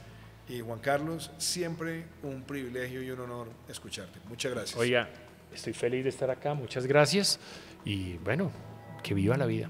[SPEAKER 1] Y Juan Carlos, siempre un privilegio y un honor escucharte. Muchas gracias.
[SPEAKER 2] Oiga, estoy feliz de estar acá, muchas gracias. Y bueno, que viva la vida.